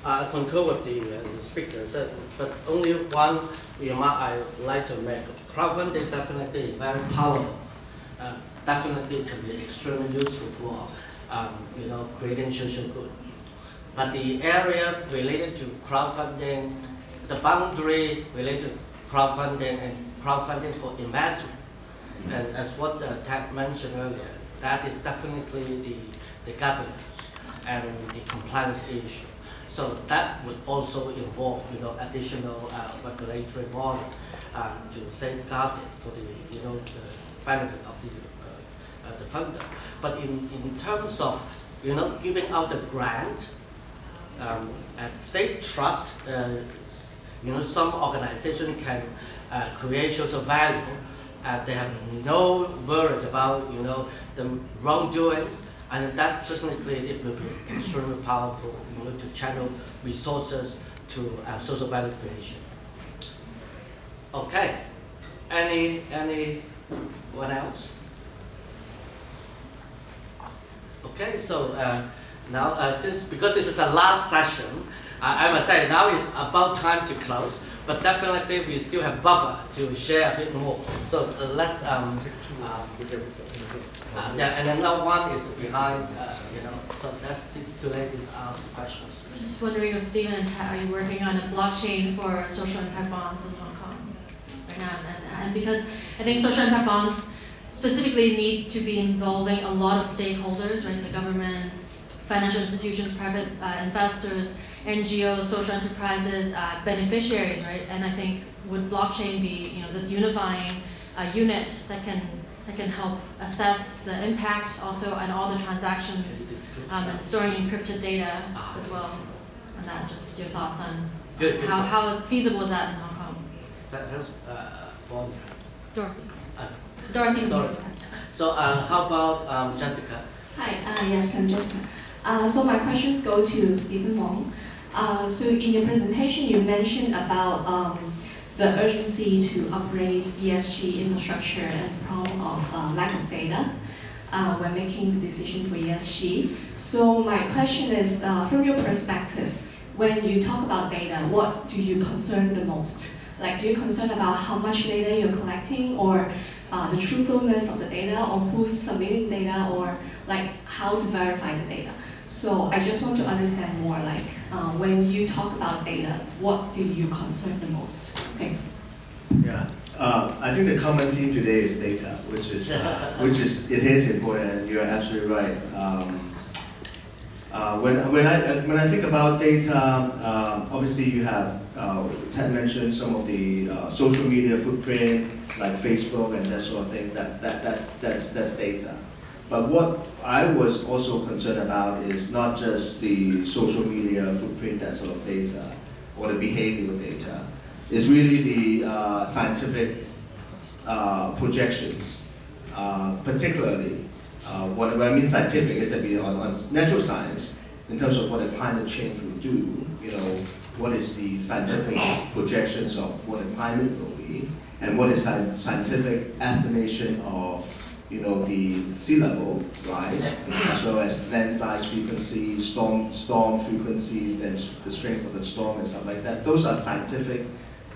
S1: I concur with the speaker said, but only one remark I would like to make. Crowdfunding definitely is very powerful. Definitely can be extremely useful for creating social good. But the area related to crowdfunding, the boundary related to crowdfunding and crowdfunding for investment, and as what Tab mentioned earlier, that is definitely the governance and the compliance issue. So that would also involve additional regulatory model to safeguard it for the the benefit of the funder. But in terms of giving out the grant at state trust, some organization can create social value, and they have no worry about the wrongdoing, and that definitely it will be extremely powerful to channel resources to social value creation. Okay, anyone else? Okay, so now because this is the last session, I must say now it's about time to close. But definitely we still have buffer to share a bit more. So let's and another one is behind. So these two ladies ask questions.
S11: Just wondering if Stephen and Ted, are you working on a blockchain for social impact bonds in Hong Kong right now? And because I think social impact bonds specifically need to be involving a lot of stakeholders, right? The government, financial institutions, private investors, NGOs, social enterprises, beneficiaries, right? And I think would blockchain be, this unifying unit that can help assess the impact also and all the transactions and storing encrypted data as well. And that, just your thoughts on how feasible is that in Hong Kong?
S1: That's
S11: Dorothy.
S1: Dorothy. So how about Jessica?
S12: Hi, yes, I'm Jessica. So my questions go to Stephen Wong. So in your presentation, you mentioned about the urgency to upgrade ESG infrastructure and the problem of lack of data when making the decision for ESG. So my question is, from your perspective, when you talk about data, what do you concern the most? Like, do you concern about how much data you're collecting, or the truthfulness of the data, or who's submitting data, or like how to verify the data? So I just want to understand more, like when you talk about data, what do you concern the most? Thanks.
S5: Yeah, I think the common theme today is data, which is it is important. You are absolutely right. When I think about data, obviously you have Ted mentioned some of the social media footprint like Facebook and that sort of thing. That's data. But what I was also concerned about is not just the social media footprint, that sort of data, or the behavioral data. It's really the scientific projections, particularly. What I mean scientific is that on natural science, in terms of what a climate change will do, what is the scientific projections of what a climate will be, and what is scientific estimation of the sea level rise, as well as landslide frequency, storm frequencies, and the strength of the storm and stuff like that. Those are scientific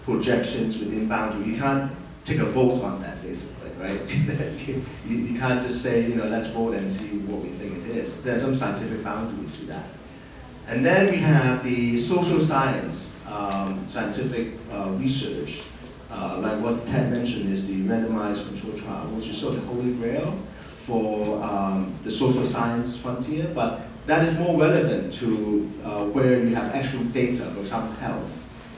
S5: projections within boundary. You can't take a vote on that, basically, right? you can't just say, let's vote and see what we think it is. There's some scientific boundaries to that. And then we have the social science, scientific research, like what Ted mentioned is the randomized control trial, which is sort of the holy grail for the social science frontier, but that is more relevant to where you have actual data, for example, health.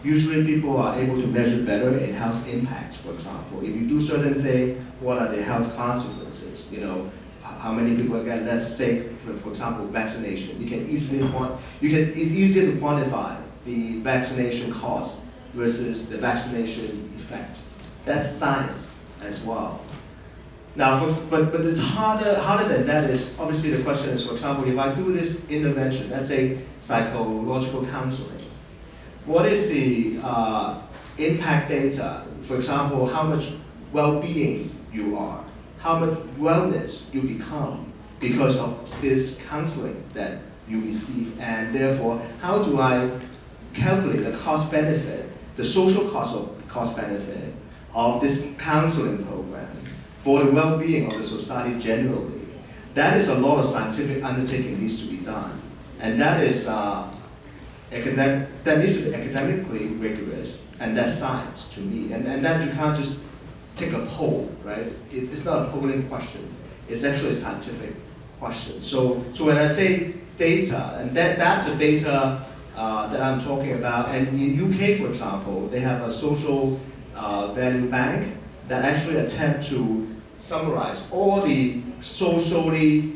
S5: Usually people are able to measure better in health impacts, for example. If you do certain things, what are the health consequences? How many people get, let's say, for example, vaccination. It's easier to quantify the vaccination cost versus the vaccination effect. That's science as well. Now, but it's harder than that is, obviously the question is, for example, if I do this intervention, let's say psychological counseling, what is the impact data? For example, how much well-being you are, how much wellness you become because of this counseling that you receive, and therefore, how do I calculate the cost-benefit, the social cost-benefit of this counseling program for the well-being of the society generally? That is a lot of scientific undertaking needs to be done, and that is that needs to be academically rigorous, and that's science to me. And that you can't just take a poll, right? It's not a polling question. It's actually a scientific question. So when I say data, and that's the data that I'm talking about. And in UK, for example, they have a social value bank that actually attempt to summarize all the socially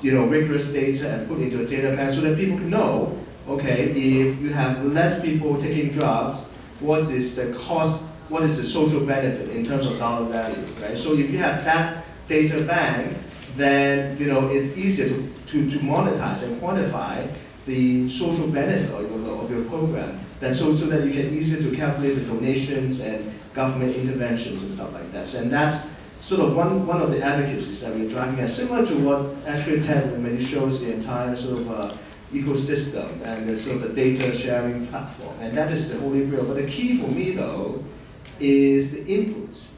S5: rigorous data and put into a data bank so that people can know, okay, if you have less people taking drugs, what is the cost, what is the social benefit in terms of dollar value, right? So if you have that data bank, then it's easier to monetize and quantify the social benefit of your program. That's so that you can easier to calculate the donations and government interventions and stuff like that. And that's sort of one of the advocacies that we're driving at, similar to what actually Ted, when he shows the entire sort of ecosystem and the sort of the data sharing platform. And that is the holy grail. But the key for me though is the inputs.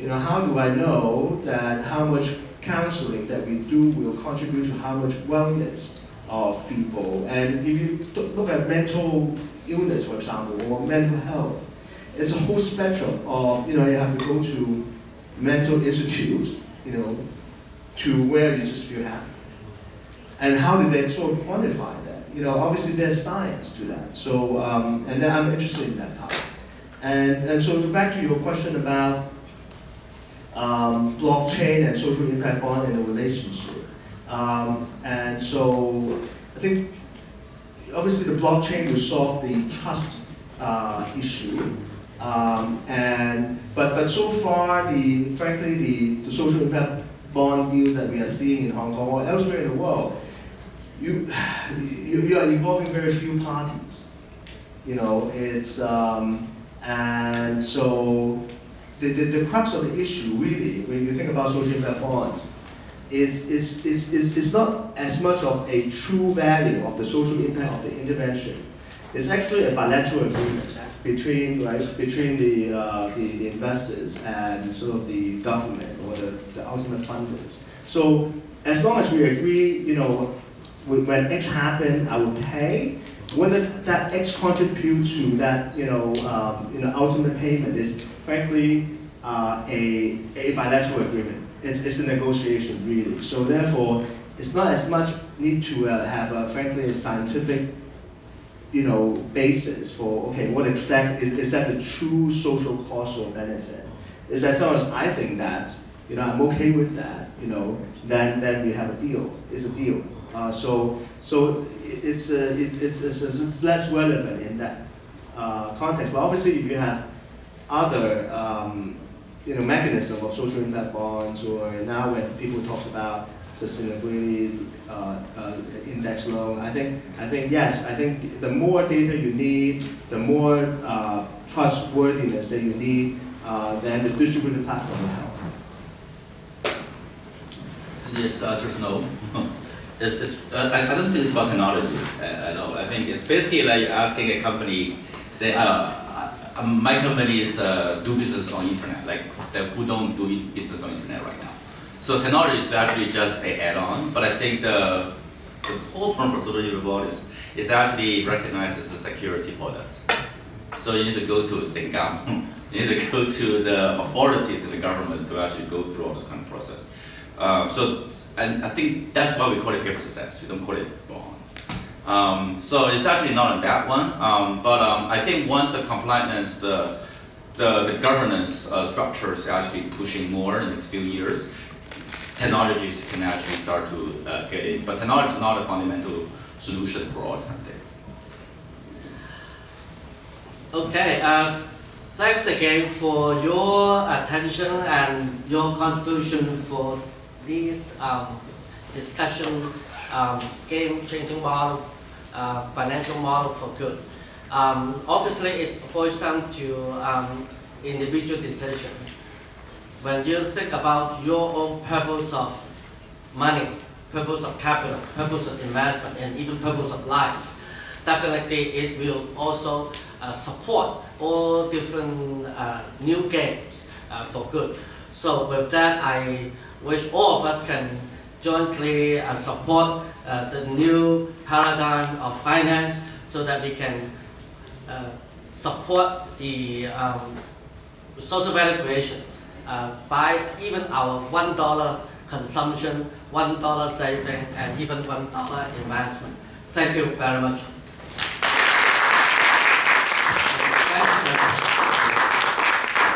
S5: How do I know that how much counseling that we do will contribute to how much wellness of people? And if you look at mental illness, for example, or mental health, it's a whole spectrum of, you have to go to mental institute, to where you just feel happy. And how do they sort of quantify that? Obviously there's science to that. So, and then I'm interested in that part. And so back to your question about blockchain and social impact bond and the relationship. And so I think obviously the blockchain will solve the trust issue. But so far, frankly, the social impact bond deals that we are seeing in Hong Kong or elsewhere in the world, you are involving very few parties. And so the crux of the issue, really, when you think about social impact bonds, it's not as much of a true value of the social impact of the intervention. It's actually a bilateral agreement between the investors and sort of the government or the ultimate funders. So as long as we agree, when X happen, I will pay. Whether that X contributes to that, ultimate payment is frankly a bilateral agreement. It's a negotiation, really. So therefore, it's not as much need to have, frankly, a scientific, basis for, okay, what exact is that the true social cost or benefit? Is as long as I think that, I'm okay with that, then we have a deal. It's a deal. So it's less relevant in that context. But obviously, if you have other mechanism of social impact bonds, or now when people talk about sustainability index loan, I think yes, I think the more data you need, the more trustworthiness that you need, then the distributed platform will help.
S6: Yes, the answer is no. I don't think it's about technology at all. I think it's basically like asking a company, say, my company is do business on internet, like who don't do business on internet right now. So technology is actually just an add-on, but I think the whole point for social impact bond is actually recognized as a security product. So you need to go to Zengam, you need to go to the authorities in the government to actually go through all this kind of process. And I think that's why we call it pay for success. We don't call it bond. So it's actually not on that one. But I think once the compliance, the governance structures actually pushing more in the next few years, technologies can actually start to get in. But technology is not a fundamental solution for all this kind of thing.
S1: Okay. Thanks again for your attention and your contribution for this discussion, game-changing model, financial model for good. Obviously, it boils down to individual decision. When you think about your own purpose of money, purpose of capital, purpose of investment, and even purpose of life, definitely it will also support all different new games for good. So with that, I wish all of us can jointly support the new paradigm of finance so that we can support the social value creation by even our $1 consumption, $1 saving, and even $1 investment. Thank you very much.